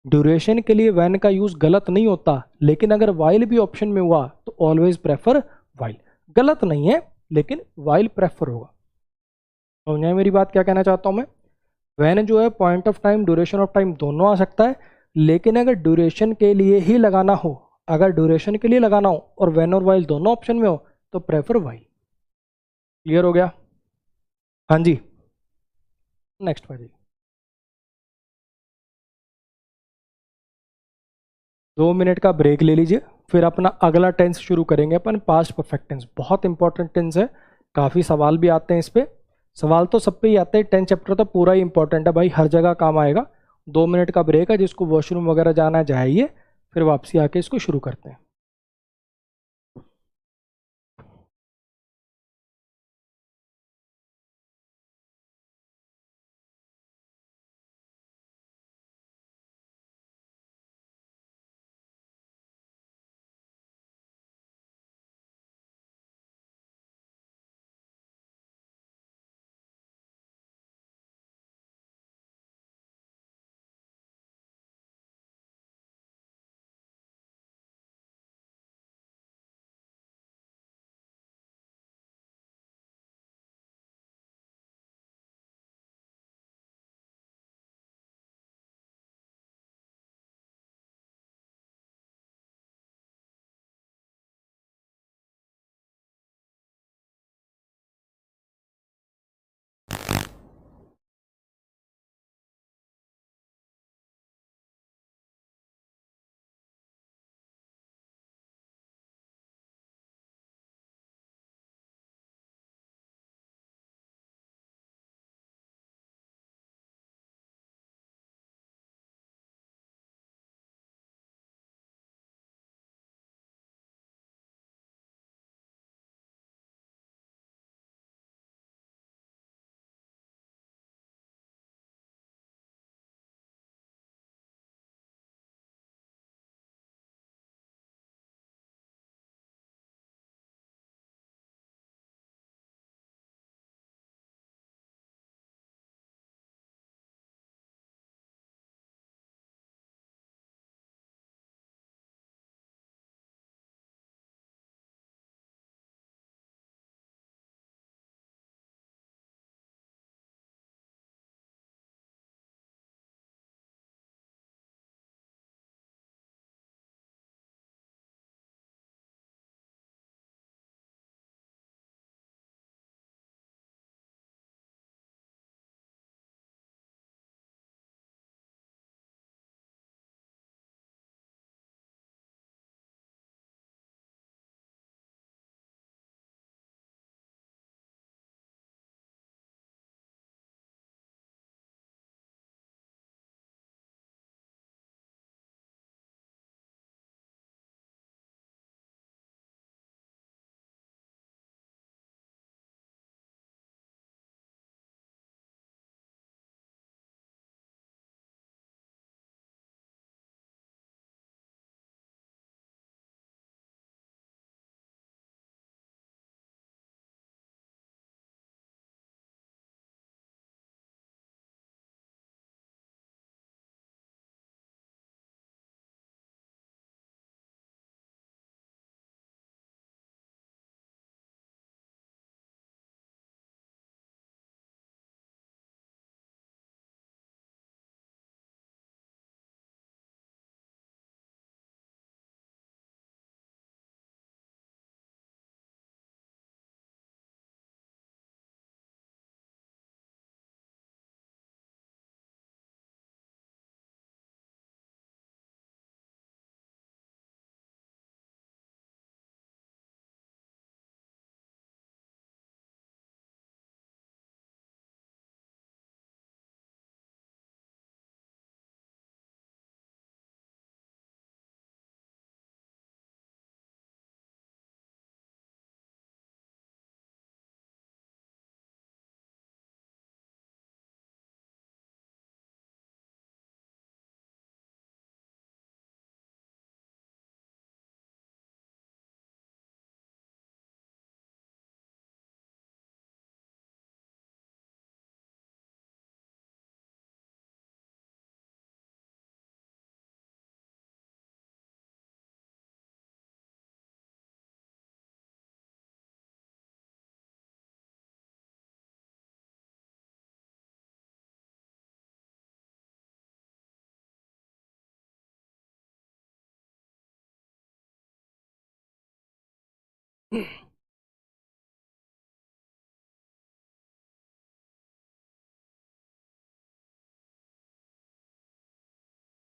ड्यूरेशन के लिए व्हेन का यूज गलत नहीं होता, लेकिन अगर वाइल भी ऑप्शन में हुआ तो ऑलवेज प्रेफर वाइल। गलत नहीं है, लेकिन वाइल प्रेफर होगा। समझे मेरी बात क्या कहना चाहता हूं मैं? व्हेन जो है point of time, duration of time दोनों आ सकता है, लेकिन अगर ड्यूरेशन के लिए ही लगाना हो, और व्हेन और वाइल दोनों ऑप्शन में हो तो प्रेफर वाइल। क्लियर हो गया? हाँ जी, नेक्स्ट पर 2 मिनट का ब्रेक ले लीजिए, फिर अपना अगला टेंस शुरू करेंगे अपन, पास्ट परफेक्ट टेंस। बहुत इंपॉर्टेंट टेंस है, काफ़ी सवाल भी आते हैं इस पे। सवाल तो सब पे ही आते हैं, 10 चैप्टर तो पूरा ही इंपॉर्टेंट है भाई, हर जगह काम आएगा। 2 मिनट का ब्रेक है, जिसको वॉशरूम वगैरह जाना है जाइए, फिर वापसी आके इसको शुरू करते हैं।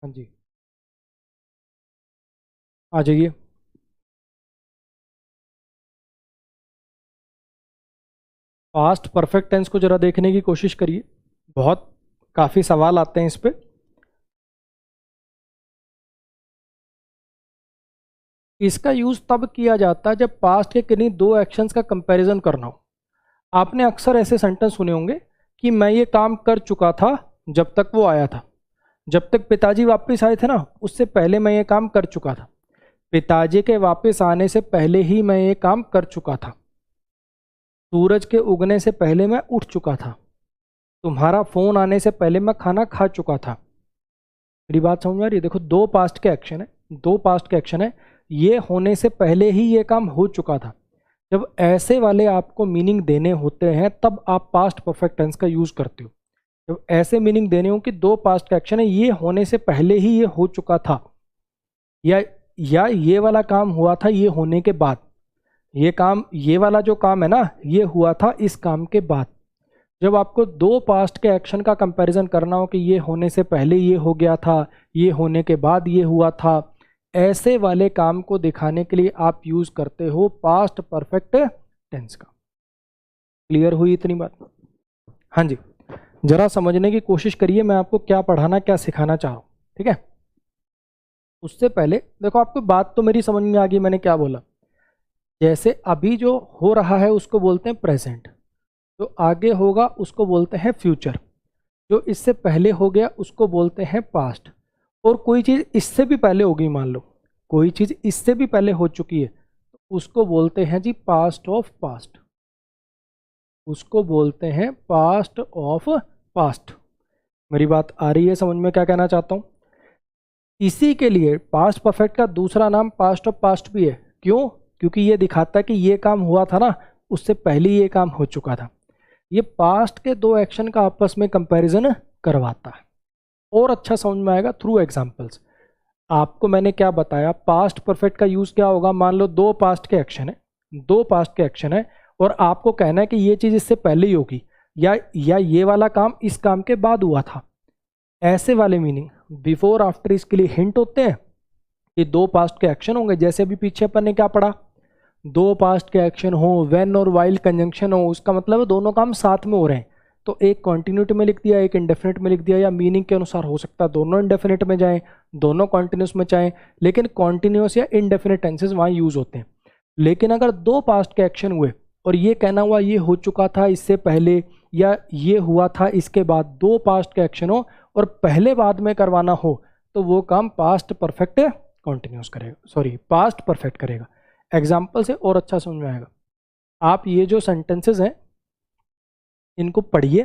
हाँ जी, आ जाइए। पास्ट परफेक्ट टेंस को जरा देखने की कोशिश करिए, बहुत काफ़ी सवाल आते हैं इस पे। इसका यूज़ तब किया जाता है जब पास्ट के किन्हीं दो एक्शंस का कंपैरिजन करना हो। आपने अक्सर ऐसे सेंटेंस सुने होंगे कि मैं ये काम कर चुका था जब तक वो आया था। जब तक पिताजी वापस आए थे ना, उससे पहले मैं ये काम कर चुका था। पिताजी के वापस आने से पहले ही मैं ये काम कर चुका था। सूरज के उगने से पहले मैं उठ चुका था। तुम्हारा फोन आने से पहले मैं खाना खा चुका था। मेरी बात समझ में आ रही है? देखो, दो पास्ट के एक्शन है, दो पास्ट के एक्शन है। ये होने से पहले ही ये काम हो चुका था। जब ऐसे वाले आपको मीनिंग देने होते हैं तब आप पास्ट परफेक्ट टेंस का यूज करते हो। जब ऐसे मीनिंग देने हो कि दो पास्ट का एक्शन है, ये होने से पहले ही ये हो चुका था, या ये वाला काम हुआ था ये होने के बाद। ये वाला जो काम है ना, ये हुआ था इस काम के बाद। जब आपको दो पास्ट के एक्शन का कंपैरिजन करना हो कि ये होने से पहले ये हो गया था, ये होने के बाद ये हुआ था, ऐसे वाले काम को दिखाने के लिए आप यूज करते हो पास्ट परफेक्ट टेंस का। क्लियर हुई इतनी बात? हाँ जी, जरा समझने की कोशिश करिए मैं आपको क्या पढ़ाना क्या सिखाना चाह रहा हूँ, ठीक है? उससे पहले देखो, आपको बात तो मेरी समझ में आ गई, मैंने क्या बोला। जैसे अभी जो हो रहा है उसको बोलते हैं प्रेजेंट, जो आगे होगा उसको बोलते हैं फ्यूचर, जो इससे पहले हो गया उसको बोलते हैं पास्ट, और कोई चीज़ इससे भी पहले होगी, मान लो कोई चीज़ इससे भी पहले हो चुकी है, तो उसको बोलते हैं जी पास्ट ऑफ पास्ट। उसको बोलते हैं पास्ट ऑफ पास्ट। मेरी बात आ रही है समझ में क्या कहना चाहता हूँ? इसी के लिए पास्ट परफेक्ट का दूसरा नाम पास्ट ऑफ पास्ट भी है। क्यों? क्योंकि ये दिखाता है कि ये काम हुआ था ना, उससे पहले ये काम हो चुका था। ये पास्ट के दो एक्शन का आपस में कंपैरिजन करवाता है। और अच्छा समझ में आएगा थ्रू एग्जांपल्स। आपको मैंने क्या बताया, पास्ट परफेक्ट का यूज क्या होगा? मान लो दो पास्ट के एक्शन है, दो पास्ट के एक्शन है, और आपको कहना है कि ये चीज इससे पहले ही होगी, या ये वाला काम इस काम के बाद हुआ था। ऐसे वाले मीनिंग बिफोर आफ्टर इसके लिए हिंट होते हैं कि दो पास्ट के एक्शन होंगे। जैसे अभी पीछे अपन ने क्या पढ़ा, दो पास्ट के एक्शन हो, व्हेन और वाइल कंजंक्शन हो, उसका मतलब है दोनों काम साथ में हो रहे हैं। तो एक कॉन्टिन्यूटी में लिख दिया, एक इंडेफिनिट में लिख दिया, या मीनिंग के अनुसार हो सकता है दोनों इंडेफिनिट में जाएं, दोनों कॉन्टिन्यूस में जाएं, लेकिन कॉन्टिन्यूस या इंडेफिनिट टेंसेस वहाँ यूज होते हैं। लेकिन अगर दो पास्ट के एक्शन हुए और ये कहना हुआ ये हो चुका था इससे पहले, या ये हुआ था इसके बाद, दो पास्ट के एक्शन हो और पहले बाद में करवाना हो, तो वो काम पास्ट परफेक्ट कॉन्टिन्यूस करेगा, सॉरी पास्ट परफेक्ट करेगा। एग्जाम्पल से और अच्छा समझ में आएगा। आप ये जो सेंटेंसेस हैं इनको पढ़िए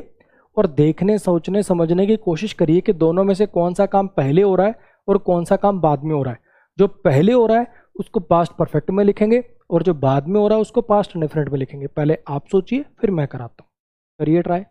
और देखने सोचने समझने की कोशिश करिए कि दोनों में से कौन सा काम पहले हो रहा है और कौन सा काम बाद में हो रहा है। जो पहले हो रहा है उसको पास्ट परफेक्ट में लिखेंगे, और जो बाद में हो रहा है उसको पास्ट इंडेफिनिट में लिखेंगे। पहले आप सोचिए फिर मैं कराता हूँ, करिए ट्राई।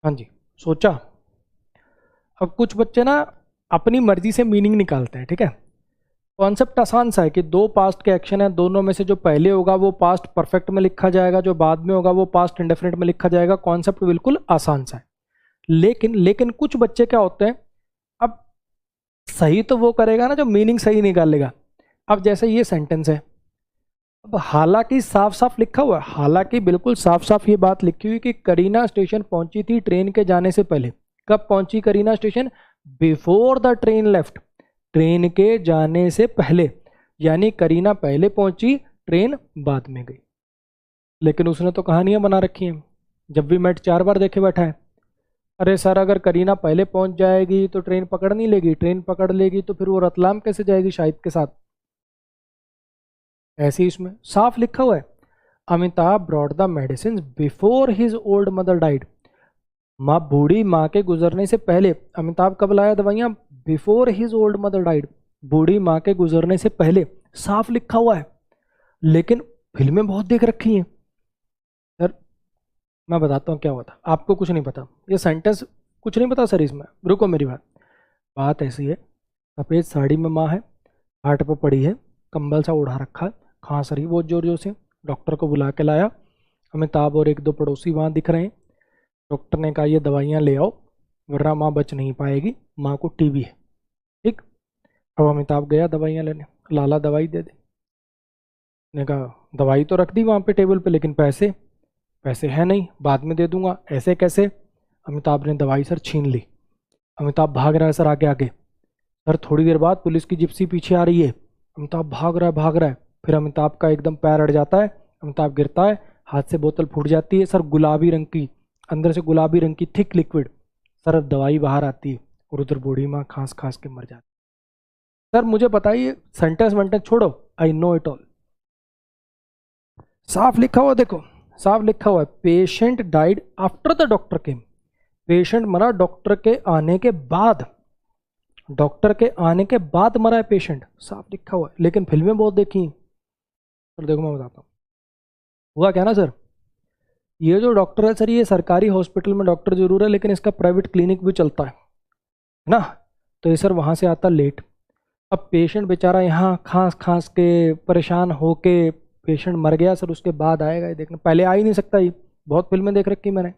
हाँ जी, सोचा। अब कुछ बच्चे ना अपनी मर्जी से मीनिंग निकालते हैं, ठीक है। कॉन्सेप्ट आसान सा है कि दो पास्ट के एक्शन है, दोनों में से जो पहले होगा वो पास्ट परफेक्ट में लिखा जाएगा, जो बाद में होगा वो पास्ट इंडेफिनिट में लिखा जाएगा। कॉन्सेप्ट बिल्कुल आसान सा है। लेकिन कुछ बच्चे क्या होते हैं, अब सही तो वो करेगा ना जो मीनिंग सही निकालेगा। अब जैसे ये सेंटेंस है, अब हालांकि साफ साफ लिखा हुआ है, हालांकि बिल्कुल साफ साफ ये बात लिखी हुई कि करीना स्टेशन पहुंची थी ट्रेन के जाने से पहले। कब पहुंची Kareena station? Before the train left, train के जाने से पहले, यानी करीना पहले पहुंची, ट्रेन बाद में गई। लेकिन उसने तो कहानियां बना रखी हैं, जब भी मैट 4 बार देखे बैठा है। अरे सर अगर करीना पहले पहुंच जाएगी तो ट्रेन पकड़ नहीं लेगी, ट्रेन पकड़ लेगी तो फिर वो रतलाम कैसे जाएगी शाहिद के साथ? ऐसे ही इसमें साफ लिखा हुआ है, Amitabh brought the medicine before his old mother died. माँ, बूढ़ी माँ के गुजरने से पहले अमिताभ कब लाया दवाइयाँ? Before his old mother died, बूढ़ी माँ के गुजरने से पहले, साफ लिखा हुआ है। लेकिन फिल्में बहुत देख रखी हैं सर। मैं बताता हूँ क्या हुआ था, आपको कुछ नहीं पता, ये सेंटेंस कुछ नहीं पता सर इसमें। रुको मेरी बात ऐसी है, सफ़ेद साड़ी में माँ है, हार्ट पर पड़ी है, कंबल सा उड़ा रखा है, खांस रही बहुत जोर जोर से। डॉक्टर को बुला के लाया, अमिताभ और 1-2 पड़ोसी वहाँ दिख रहे हैं। डॉक्टर ने कहा ये दवाइयाँ ले आओ वरना माँ बच नहीं पाएगी, माँ को टीबी है। ठीक, अब अमिताभ गया दवाइयाँ लेने, लाला दवाई दे दे। ने कहा दवाई तो रख दी वहाँ पे टेबल पे, लेकिन पैसे है नहीं, बाद में दे दूंगा। ऐसे कैसे? अमिताभ ने दवाई सर छीन ली। अमिताभ भाग रहा है सर आगे आगे। सर थोड़ी देर बाद पुलिस की जिप्सी पीछे आ रही है, अमिताभ भाग रहा है। फिर अमिताभ का एकदम पैर अड़ जाता है, अमिताभ गिरता है, हाथ से बोतल फूट जाती है सर, गुलाबी रंग की, अंदर से गुलाबी रंग की थिक लिक्विड। सर दवाई बाहर आती है और उधर बूढ़ी माँ खांस खांस के मर जाती। सर मुझे बताइए, सेंटेंस वेंटेंस छोड़ो, आई नो इट ऑल। साफ लिखा हुआ देखो, साफ लिखा हुआ है, patient died after the doctor came. Patient मरा डॉक्टर के आने के बाद, डॉक्टर के आने के बाद मरा है पेशेंट, साफ लिखा हुआ है। लेकिन फिल्में बहुत देखी सर। देखो मैं बताता हूँ हुआ क्या ना सर, ये जो डॉक्टर है सर, ये सरकारी हॉस्पिटल में डॉक्टर जरूर है लेकिन इसका प्राइवेट क्लिनिक भी चलता है ना। तो ये सर वहाँ से आता लेट। अब पेशेंट बेचारा यहाँ खांस खांस के परेशान होके पेशेंट मर गया सर, उसके बाद आएगा ये देखना, पहले आ ही नहीं सकता। ये बहुत फिल्में देख रखी मैंने।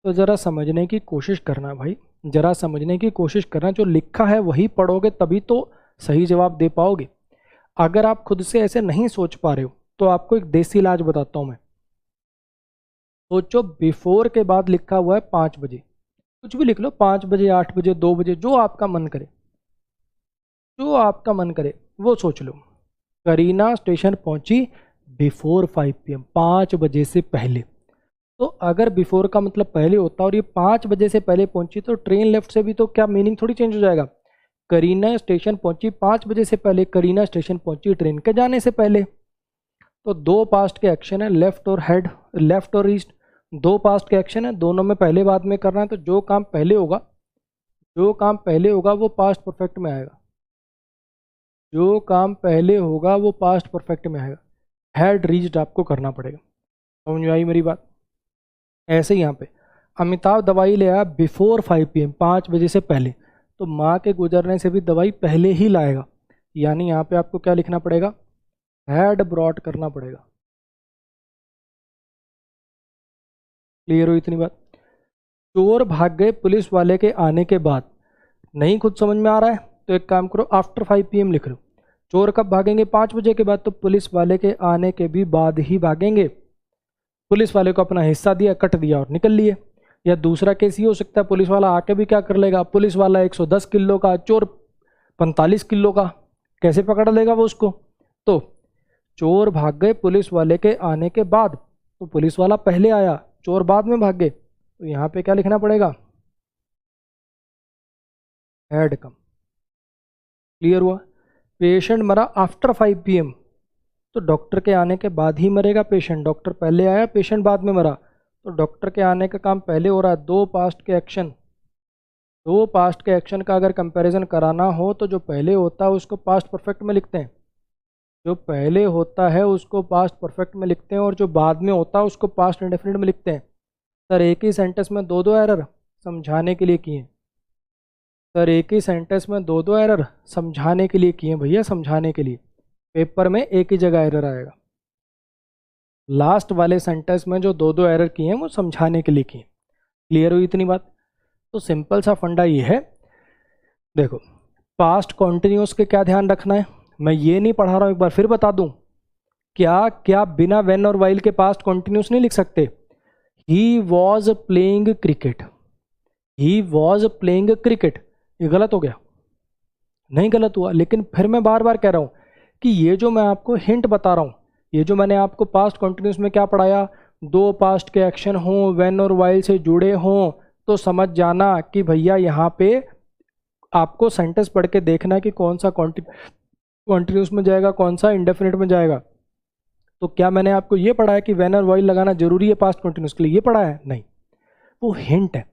तो ज़रा समझने की कोशिश करना भाई, ज़रा समझने की कोशिश करना, जो लिखा है वही पढ़ोगे तभी तो सही जवाब दे पाओगे। अगर आप खुद से ऐसे नहीं सोच पा रहे हो तो आपको एक देसी इलाज बताता हूँ मैं। सोचो, बिफोर के बाद लिखा हुआ है 5 बजे, कुछ भी लिख लो, 5 बजे, 8 बजे, 2 बजे, जो आपका मन करे, जो आपका मन करे वो सोच लो। करीना स्टेशन पहुंची बिफोर 5 PM, 5 बजे से पहले। तो अगर बिफोर का मतलब पहले होता और ये 5 बजे से पहले पहुंची तो ट्रेन लेफ्ट से भी तो क्या मीनिंग थोड़ी चेंज हो जाएगा। करीना स्टेशन पहुंची 5 बजे से पहले, करीना स्टेशन पहुंची ट्रेन के जाने से पहले। तो 2 पास्ट के एक्शन है, लेफ्ट और हेड, लेफ्ट और ईस्ट, 2 पास्ट के एक्शन है, दोनों में पहले बाद में करना है। तो जो काम पहले होगा, जो काम पहले होगा वो पास्ट परफेक्ट में आएगा, जो काम पहले होगा वो पास्ट परफेक्ट में आएगा। हैड रीच्ड आपको करना पड़ेगा। समझ में आई मेरी बात? ऐसे ही यहाँ पे अमिताभ दवाई ले आया बिफोर 5 PM, 5 बजे से पहले, तो माँ के गुजरने से भी दवाई पहले ही लाएगा, यानी यहाँ पे आपको क्या लिखना पड़ेगा? हैड ब्रॉट करना पड़ेगा। क्लियर हो इतनी बात? चोर भाग गए पुलिस वाले के आने के बाद। नहीं खुद समझ में आ रहा है तो एक काम करो, आफ्टर 5 PM लिख लो। चोर कब भागेंगे? 5 बजे के बाद, तो पुलिस वाले के आने के भी बाद ही भागेंगे। पुलिस वाले को अपना हिस्सा दिया, कट दिया और निकल लिए। या दूसरा केस ये हो सकता है, पुलिस वाला आके भी क्या कर लेगा, पुलिस वाला 110 किलो का, चोर 45 किलो का, कैसे पकड़ लेगा वो उसको? तो चोर भाग गए पुलिस वाले के आने के बाद, तो पुलिस वाला पहले आया, चोर बाद में भाग गए, तो यहाँ पे क्या लिखना पड़ेगा? Had come. क्लियर हुआ? पेशेंट मरा आफ्टर 5 PM, तो डॉक्टर के आने के बाद ही मरेगा पेशेंट। डॉक्टर पहले आया, पेशेंट बाद में मरा, तो डॉक्टर के आने का काम पहले हो रहा है। 2 पास्ट के एक्शन, 2 पास्ट के एक्शन का अगर कंपैरिजन कराना हो तो जो पहले होता है उसको पास्ट परफेक्ट में लिखते हैं, जो पहले होता है उसको पास्ट परफेक्ट में लिखते हैं, और जो बाद में होता है उसको पास्ट इंडेफिनिट में लिखते हैं। सर एक ही सेंटेंस में 2 एरर समझाने के लिए किए। सर एक ही सेंटेंस में दो दो एरर समझाने के लिए किए भैया, समझाने के लिए। पेपर में एक ही जगह एरर आएगा। लास्ट वाले सेंटेंस में जो दो दो एरर किए हैं वो समझाने के लिए किए। क्लियर हुई इतनी बात? तो सिंपल सा फंडा ये है, देखो पास्ट कॉन्टिन्यूस के क्या ध्यान रखना है, मैं ये नहीं पढ़ा रहा हूँ, एक बार फिर बता दूं, क्या बिना वेन और वाइल के पास्ट कॉन्टिन्यूस नहीं लिख सकते? He was playing cricket, he was playing cricket, ये गलत हो गया? नहीं गलत हुआ, लेकिन फिर मैं बार बार कह रहा हूं कि ये जो मैं आपको हिंट बता रहा हूं, ये जो मैंने आपको पास्ट कॉन्टिन्यूस में क्या पढ़ाया, दो पास्ट के एक्शन हों, वेन और वाइल से जुड़े हों, तो समझ जाना कि भैया यहाँ पे आपको सेंटेंस पढ़ के देखना है कि कौन सा कॉन्टिन्यूस में जाएगा, कौन सा इंडेफिनिट में जाएगा। तो क्या मैंने आपको ये पढ़ा है कि वेन और वाइल लगाना जरूरी है पास्ट कॉन्टिन्यूस के लिए? ये पढ़ा है? नहीं, वो हिंट है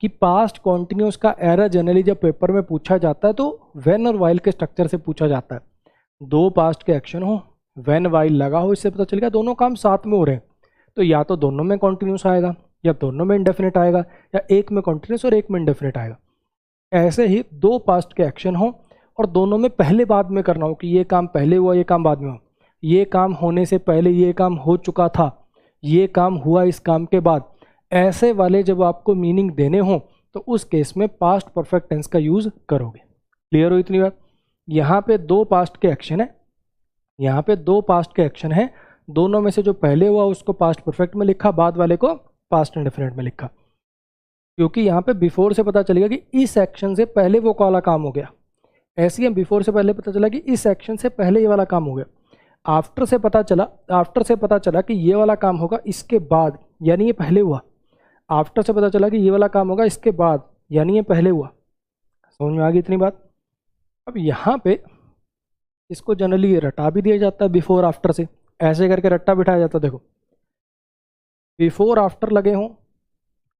कि पास्ट कॉन्टिन्यूस का एरर जनरली जब पेपर में पूछा जाता है तो वेन और वाइल के स्ट्रक्चर से पूछा जाता है। दो पास्ट के एक्शन हो, वेन वाइल लगा हो, इससे पता चलेगा दोनों काम साथ में हो रहे हैं, तो या तो दोनों में कॉन्टिन्यूस आएगा या दोनों में इंडेफिनिट आएगा या एक में कॉन्टिन्यूस और एक में इंडेफिनिट आएगा। ऐसे ही दो पास्ट के एक्शन हो और दोनों में पहले बाद में करना हो कि ये काम पहले हुआ ये काम बाद में हो, ये काम होने से पहले ये काम हो चुका था, ये काम हुआ इस काम के बाद, ऐसे वाले जब आपको मीनिंग देने हो तो उस केस में पास्ट परफेक्ट टेंस का यूज करोगे। क्लियर हो इतनी बात? यहाँ पे दो पास्ट के एक्शन है, यहाँ पे दो पास्ट के एक्शन है, दोनों में से जो पहले हुआ उसको पास्ट परफेक्ट में लिखा, बाद वाले को पास्ट इंडेफिनिट में लिखा, क्योंकि यहाँ पे बिफोर से पता चलेगा कि इस एक्शन से पहले वो वाला काम हो गया। ऐसे ही बिफोर से पहले पता चला कि इस एक्शन से पहले ये वाला काम हो गया। आफ्टर से पता चला कि ये वाला काम होगा इसके बाद, यानी ये पहले हुआ। आफ्टर से पता चला कि ये वाला काम होगा इसके बाद, यानी ये पहले हुआ। समझ में आ गई इतनी बात? अब यहाँ पे इसको जनरली रटा भी दिया जाता है बिफोर आफ्टर से, ऐसे करके रट्टा बिठाया जाता है। देखो बिफोर आफ्टर लगे हों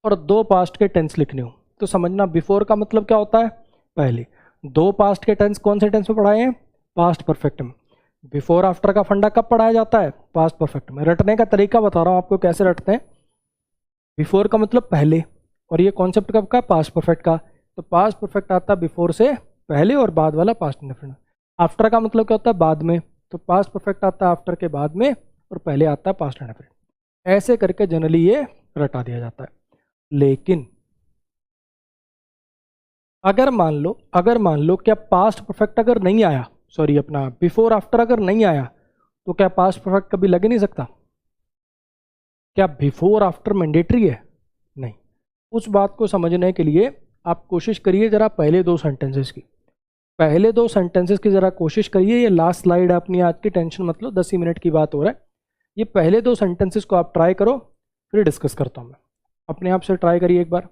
और दो पास्ट के टेंस लिखने हो तो समझना बिफोर का मतलब क्या होता है, पहले। दो पास्ट के टेंस कौन से टेंस में पढ़ाए हैं? पास्ट परफेक्ट में। बिफोर आफ्टर का फंडा कब पढ़ाया जाता है? पास्ट परफेक्ट में। रटने का तरीका बता रहा हूँ आपको कैसे रटते हैं। बिफोर का मतलब पहले, और ये कॉन्सेप्ट कब का? पास्ट परफेक्ट का। तो पास्ट परफेक्ट आता है बिफोर से पहले और बाद वाला पास्ट इंडेफिनिट। आफ्टर का मतलब क्या होता है? बाद में। तो पास्ट परफेक्ट आता है आफ्टर के बाद में और पहले आता है पास्ट इंडेफिनिट। ऐसे करके जनरली ये रटा दिया जाता है। लेकिन अगर मान लो क्या पास्ट परफेक्ट अगर नहीं आया, सॉरी अपना बिफोर आफ्टर अगर नहीं आया, तो क्या पास्ट परफेक्ट कभी लग ही नहीं सकता? क्या बिफोर आफ्टर मैंडेटरी है? नहीं। उस बात को समझने के लिए आप कोशिश करिए जरा पहले दो सेंटेंसेस की जरा कोशिश करिए। ये लास्ट स्लाइड है अपनी आज की, टेंशन मत लो, 10 ही मिनट की बात हो रहा है। ये पहले दो सेंटेंसेस को आप ट्राई करो, फिर डिस्कस करता हूँ मैं। अपने आप से ट्राई करिए एक बार।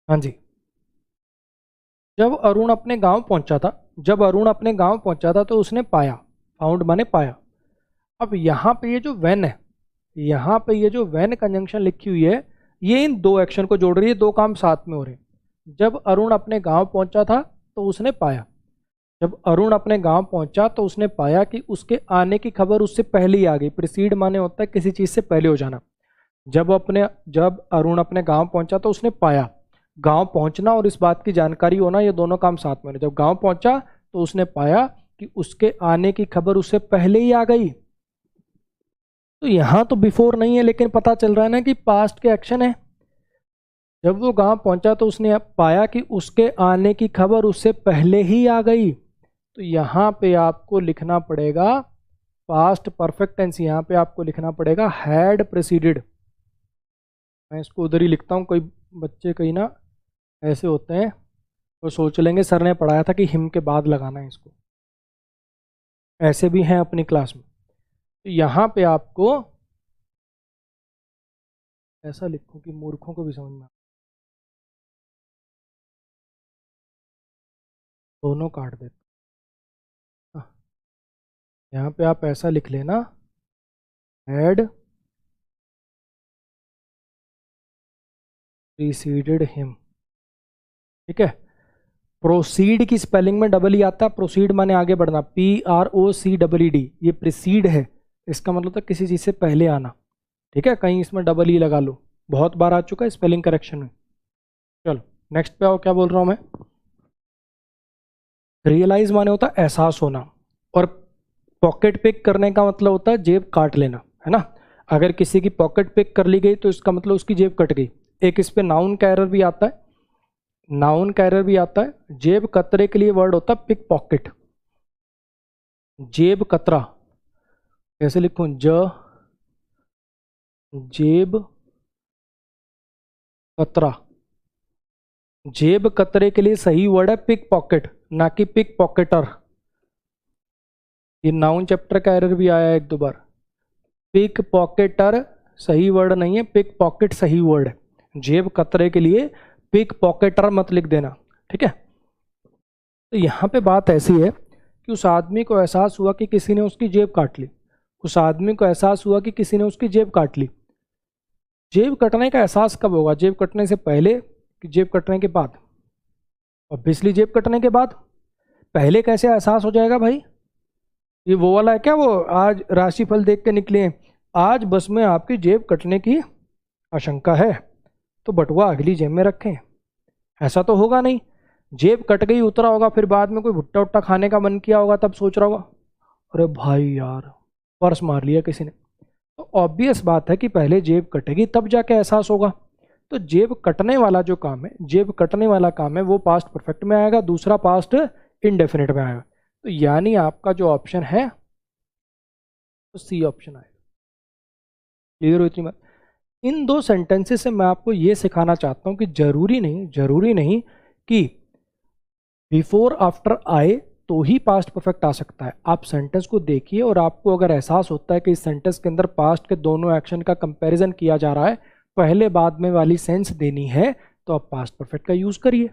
हाँ जी। जब अरुण अपने गांव पहुंचा था तो उसने पाया, फाउंड माने पाया। अब यहाँ पे ये जो वेन है, यहाँ पे ये जो वेन कंजंक्शन लिखी हुई है, ये इन दो एक्शन को जोड़ रही है, दो काम साथ में हो रहे हैं। जब अरुण अपने गांव पहुंचा था तो उसने पाया। जब अरुण अपने गांव पहुंचा तो उसने पाया कि उसके आने की खबर उससे पहले ही आ गई। प्रीसीड माने होता है किसी चीज से पहले हो जाना। जब अरुण अपने गांव पहुंचा तो उसने पाया, गांव पहुंचना और इस बात की जानकारी होना, ये दोनों काम साथ में। जब गांव पहुंचा तो उसने पाया कि उसके आने की खबर उससे पहले ही आ गई। तो यहां तो बिफोर नहीं है, लेकिन पता चल रहा है ना कि पास्ट के एक्शन है। जब वो गांव पहुंचा तो उसने पाया कि उसके आने की खबर उससे पहले ही आ गई। तो यहां पे आपको लिखना पड़ेगा पास्ट परफेक्ट टेंस, यहां पे आपको लिखना पड़ेगा हैड प्रेसीडेड। मैं इसको उधर ही लिखता हूँ, कोई बच्चे कहीं ना ऐसे होते हैं वो सोच लेंगे सर ने पढ़ाया था कि हिम के बाद लगाना है इसको, ऐसे भी हैं अपनी क्लास में। तो यहाँ पे आपको ऐसा लिखो कि मूर्खों को भी समझ में दोनों काट देते। हाँ, यहाँ पे आप ऐसा लिख लेना हैड प्रीसीडेड हिम, ठीक है। प्रोसीड की स्पेलिंग में डबल ई आता है, प्रोसीड माने आगे बढ़ना, PROCEED, ये प्रीसीड है, इसका मतलब था किसी चीज से पहले आना, ठीक है। कहीं इसमें डबल ई लगा लो, बहुत बार आ चुका है स्पेलिंग करेक्शन में। चलो नेक्स्ट पे आओ, क्या बोल रहा हूं मैं। रियलाइज माने होता है एहसास होना, और पॉकेट पिक करने का मतलब होता है जेब काट लेना, है ना। अगर किसी की पॉकेट पिक कर ली गई तो इसका मतलब उसकी जेब कट गई। एक इस पे नाउन का एरर भी आता है, नाउन का एरर भी आता है। जेब कतरे के लिए वर्ड होता है पिक पॉकेट। जेब कतरा कैसे लिखूं, जेब कतरा। जेब कतरे के लिए सही वर्ड है पिक पॉकेट, ना कि पिक पॉकेटर। ये नाउन चैप्टर का एरर भी आया है एक दो बार। पिक पॉकेटर सही वर्ड नहीं है, पिक पॉकेट सही वर्ड है। जेब कतरे के लिए पिक पॉकेटर मत लिख देना, ठीक है। तो यहाँ पे बात ऐसी है कि उस आदमी को एहसास हुआ कि किसी ने उसकी जेब काट ली। उस आदमी को एहसास हुआ कि किसी ने उसकी जेब काट ली। जेब कटने का एहसास कब होगा, जेब कटने से पहले कि जेब कटने के बाद? ऑब्वियसली जेब कटने के बाद। पहले कैसे एहसास हो जाएगा भाई? ये वो वाला है क्या, वो आज राशिफल देख के निकले हैं, आज बस में आपकी जेब कटने की आशंका है तो बटुआ अगली जेब में रखें? ऐसा तो होगा नहीं। जेब कट गई उतरा होगा, फिर बाद में कोई भुट्टा उट्टा खाने का मन किया होगा, तब सोच रहा होगा अरे भाई यार पर्स मार लिया किसी ने। तो ऑब्वियस बात है कि पहले जेब कटेगी तब जाके एहसास होगा। तो जेब कटने वाला जो काम है, जेब कटने वाला काम है वो पास्ट परफेक्ट में आएगा, दूसरा पास्ट इनडेफिनिट में आएगा। तो यानी आपका जो ऑप्शन है तो सी ऑप्शन आएगा। क्लियर हो इतनी बात? इन दो सेंटेंसेस से मैं आपको ये सिखाना चाहता हूं कि जरूरी नहीं कि बिफोर आफ्टर आए तो ही पास्ट परफेक्ट आ सकता है। आप सेंटेंस को देखिए और आपको अगर एहसास होता है कि इस सेंटेंस के अंदर पास्ट के दोनों एक्शन का कंपैरिजन किया जा रहा है, पहले बाद में वाली सेंस देनी है, तो आप पास्ट परफेक्ट का यूज करिए।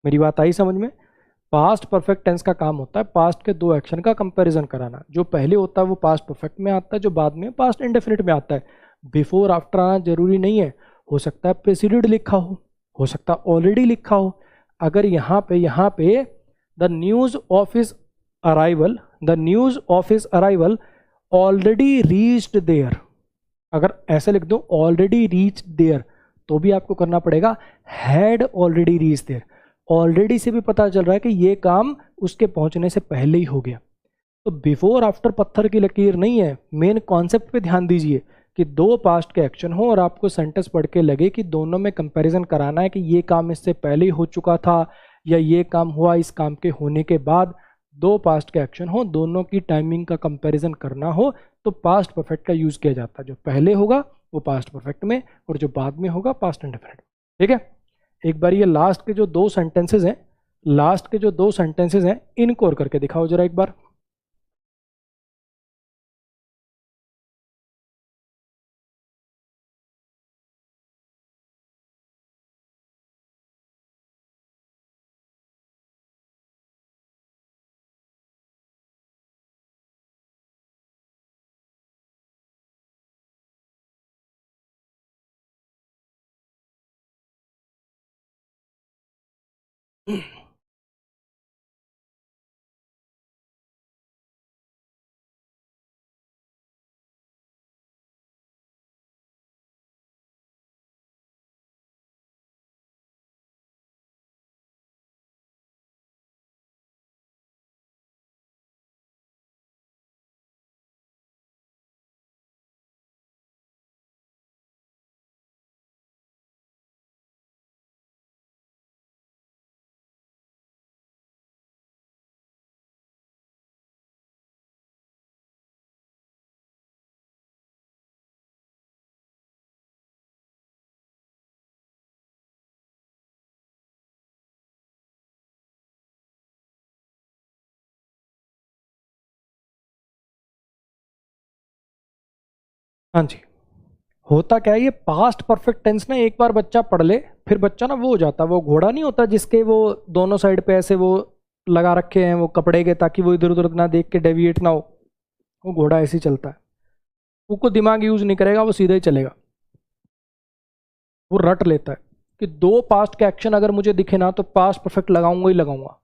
मेरी बात आई समझ में? पास्ट परफेक्ट टेंस का काम होता है पास्ट के दो एक्शन का कंपैरिजन कराना। जो पहले होता है वो पास्ट परफेक्ट में आता है, जो बाद में पास्ट इंडेफिनिट में आता है। बिफोर आफ्टर आना जरूरी नहीं है, हो सकता है प्रेसिडेड लिखा हो सकता है ऑलरेडी लिखा हो। अगर यहाँ पे the news of his arrival, the news of his arrival already reached there, अगर ऐसे लिख दो ऑलरेडी रीच देयर, तो भी आपको करना पड़ेगा had already reach there. Already से भी पता चल रहा है कि ये काम उसके पहुंचने से पहले ही हो गया। तो बिफोर आफ्टर पत्थर की लकीर नहीं है, मेन कॉन्सेप्ट पे ध्यान दीजिए कि दो पास्ट के एक्शन हो और आपको सेंटेंस पढ़ के लगे कि दोनों में कंपैरिजन कराना है कि ये काम इससे पहले ही हो चुका था या ये काम हुआ इस काम के होने के बाद। दो पास्ट के एक्शन हो, दोनों की टाइमिंग का कंपैरिजन करना हो, तो पास्ट परफेक्ट का यूज किया जाता है। जो पहले होगा वो पास्ट परफेक्ट में और जो बाद में होगा पास्ट इंडेफिनिट। ठीक है, एक बार ये लास्ट के जो दो सेंटेंसेस हैं, लास्ट के जो दो सेंटेंसेस हैं इनको और करके दिखाओ जरा एक बार। हाँ जी, होता क्या है, ये पास्ट परफेक्ट टेंस ना एक बार बच्चा पढ़ ले फिर बच्चा ना वो हो जाता, वो घोड़ा नहीं होता जिसके वो दोनों साइड पे ऐसे वो लगा रखे हैं वो कपड़े के, ताकि वो इधर उधर ना देख के डेविएट ना हो, वो घोड़ा ऐसे ही चलता है, वो दिमाग यूज नहीं करेगा, वो सीधा ही चलेगा, वो रट लेता है कि दो पास्ट के एक्शन अगर मुझे दिखे ना तो पास्ट परफेक्ट लगाऊंगा ही लगाऊंगा,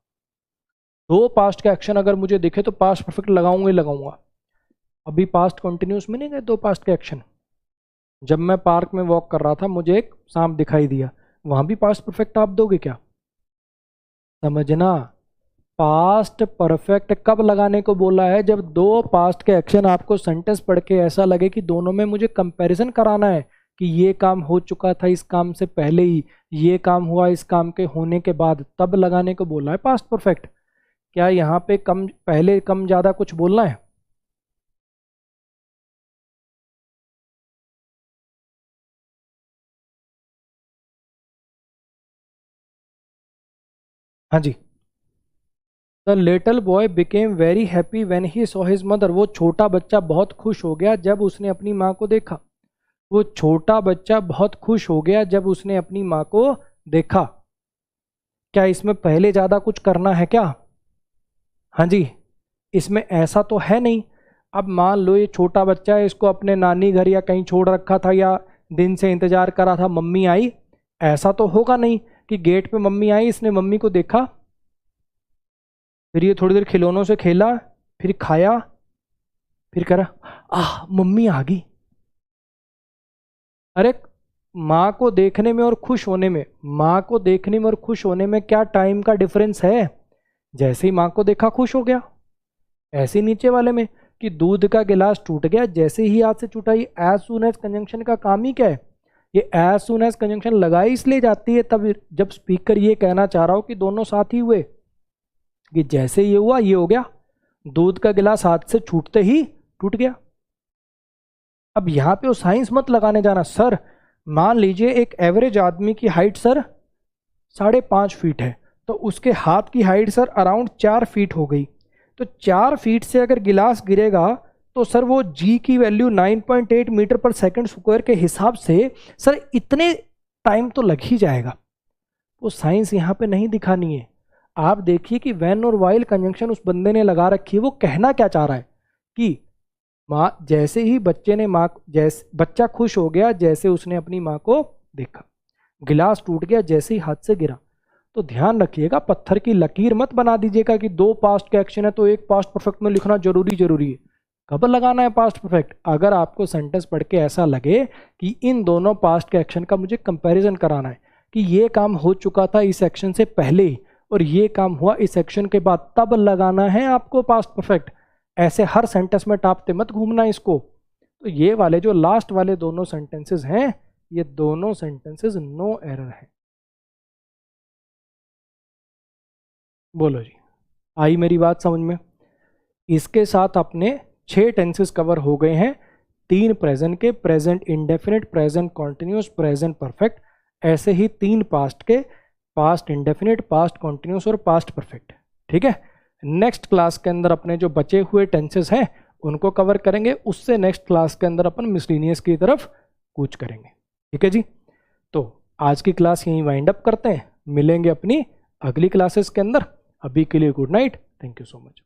दो पास्ट के एक्शन अगर मुझे दिखे तो पास्ट परफेक्ट लगाऊंगा ही लगाऊंगा। अभी पास्ट कंटिन्यूस में नहीं गए दो पास्ट के एक्शन, जब मैं पार्क में वॉक कर रहा था मुझे एक सांप दिखाई दिया, वहां भी पास्ट परफेक्ट आप दोगे क्या? समझना, पास्ट परफेक्ट कब लगाने को बोला है? जब दो पास्ट के एक्शन आपको सेंटेंस पढ़ के ऐसा लगे कि दोनों में मुझे कंपैरिजन कराना है कि ये काम हो चुका था इस काम से पहले ही, ये काम हुआ इस काम के होने के बाद, तब लगाने को बोला है पास्ट परफेक्ट। क्या यहाँ पे कम पहले कम ज्यादा कुछ बोलना है? हाँ जी, the little boy became very happy when he saw his mother, वो छोटा बच्चा बहुत खुश हो गया जब उसने अपनी माँ को देखा, वो छोटा बच्चा बहुत खुश हो गया जब उसने अपनी माँ को देखा। क्या इसमें पहले ज्यादा कुछ करना है क्या? हाँ जी, इसमें ऐसा तो है नहीं। अब मान लो ये छोटा बच्चा है, इसको अपने नानी घर या कहीं छोड़ रखा था या दिन से इंतजार करा था मम्मी आई, ऐसा तो होगा नहीं कि गेट पे मम्मी आई इसने मम्मी को देखा, फिर ये थोड़ी देर खिलौनों से खेला, फिर खाया, फिर करा आह मम्मी आ गई। अरे माँ को देखने में और खुश होने में, माँ को देखने में और खुश होने में क्या टाइम का डिफरेंस है? जैसे ही माँ को देखा खुश हो गया, ऐसे ही नीचे वाले में कि दूध का गिलास टूट गया जैसे ही हाथ से छूटा, ये एज सुन एज कंजंक्शन का काम ही क्या है? ये एज सुन एज कंजंक्शन लगाई इसलिए जाती है तब जब स्पीकर ये कहना चाह रहा हो कि दोनों साथ ही हुए, कि जैसे ये हुआ ये हो गया, दूध का गिलास हाथ से छूटते ही टूट गया। अब यहाँ पे वो साइंस मत लगाने जाना। सर मान लीजिए एक एवरेज आदमी की हाइट सर 5.5 फीट है, तो उसके हाथ की हाइट सर अराउंड 4 फीट हो गई, तो 4 फीट से अगर गिलास गिरेगा तो सर वो जी की वैल्यू 9.8 मीटर पर सेकंड स्क्वायर के हिसाब से सर इतने टाइम तो लग ही जाएगा। वो साइंस यहाँ पे नहीं दिखानी है। आप देखिए कि व्हेन और व्हाइल कंजंक्शन उस बंदे ने लगा रखी है, वो कहना क्या चाह रहा है कि माँ जैसे ही बच्चे ने माँ जैसे बच्चा खुश हो गया जैसे उसने अपनी माँ को देखा, गिलास टूट गया जैसे ही हाथ से गिरा। तो ध्यान रखिएगा, पत्थर की लकीर मत बना दीजिएगा कि दो पास्ट के एक्शन है तो एक पास्ट परफेक्ट में लिखना जरूरी है। कब लगाना है पास्ट परफेक्ट? अगर आपको सेंटेंस पढ़ के ऐसा लगे कि इन दोनों पास्ट के एक्शन का मुझे कंपैरिजन कराना है कि ये काम हो चुका था इस एक्शन से पहले ही और ये काम हुआ इस एक्शन के बाद, तब लगाना है आपको पास्ट परफेक्ट। ऐसे हर सेंटेंस में टापते मत घूमना इसको। तो ये वाले जो लास्ट वाले दोनों सेंटेंसेस हैं, ये दोनों सेंटेंसेस नो एरर हैं। बोलो जी, आई मेरी बात समझ में? इसके साथ अपने 6 टेंसेस कवर हो गए हैं, 3 प्रेजेंट के, present indefinite, present continuous, present perfect, ऐसे ही 3 पास्ट के, पास्ट इंडेफिनिट, पास्ट कॉन्टिन्यूस और पास्ट परफेक्ट। ठीक है, नेक्स्ट क्लास के अंदर अपने जो बचे हुए टेंसेस हैं उनको कवर करेंगे, उससे नेक्स्ट क्लास के अंदर अपन मिसलिनियस की तरफ कूच करेंगे। ठीक है जी, तो आज की क्लास यहीं वाइंड अप करते हैं, मिलेंगे अपनी अगली क्लासेस के अंदर। अभी के लिए good night, thank you so much.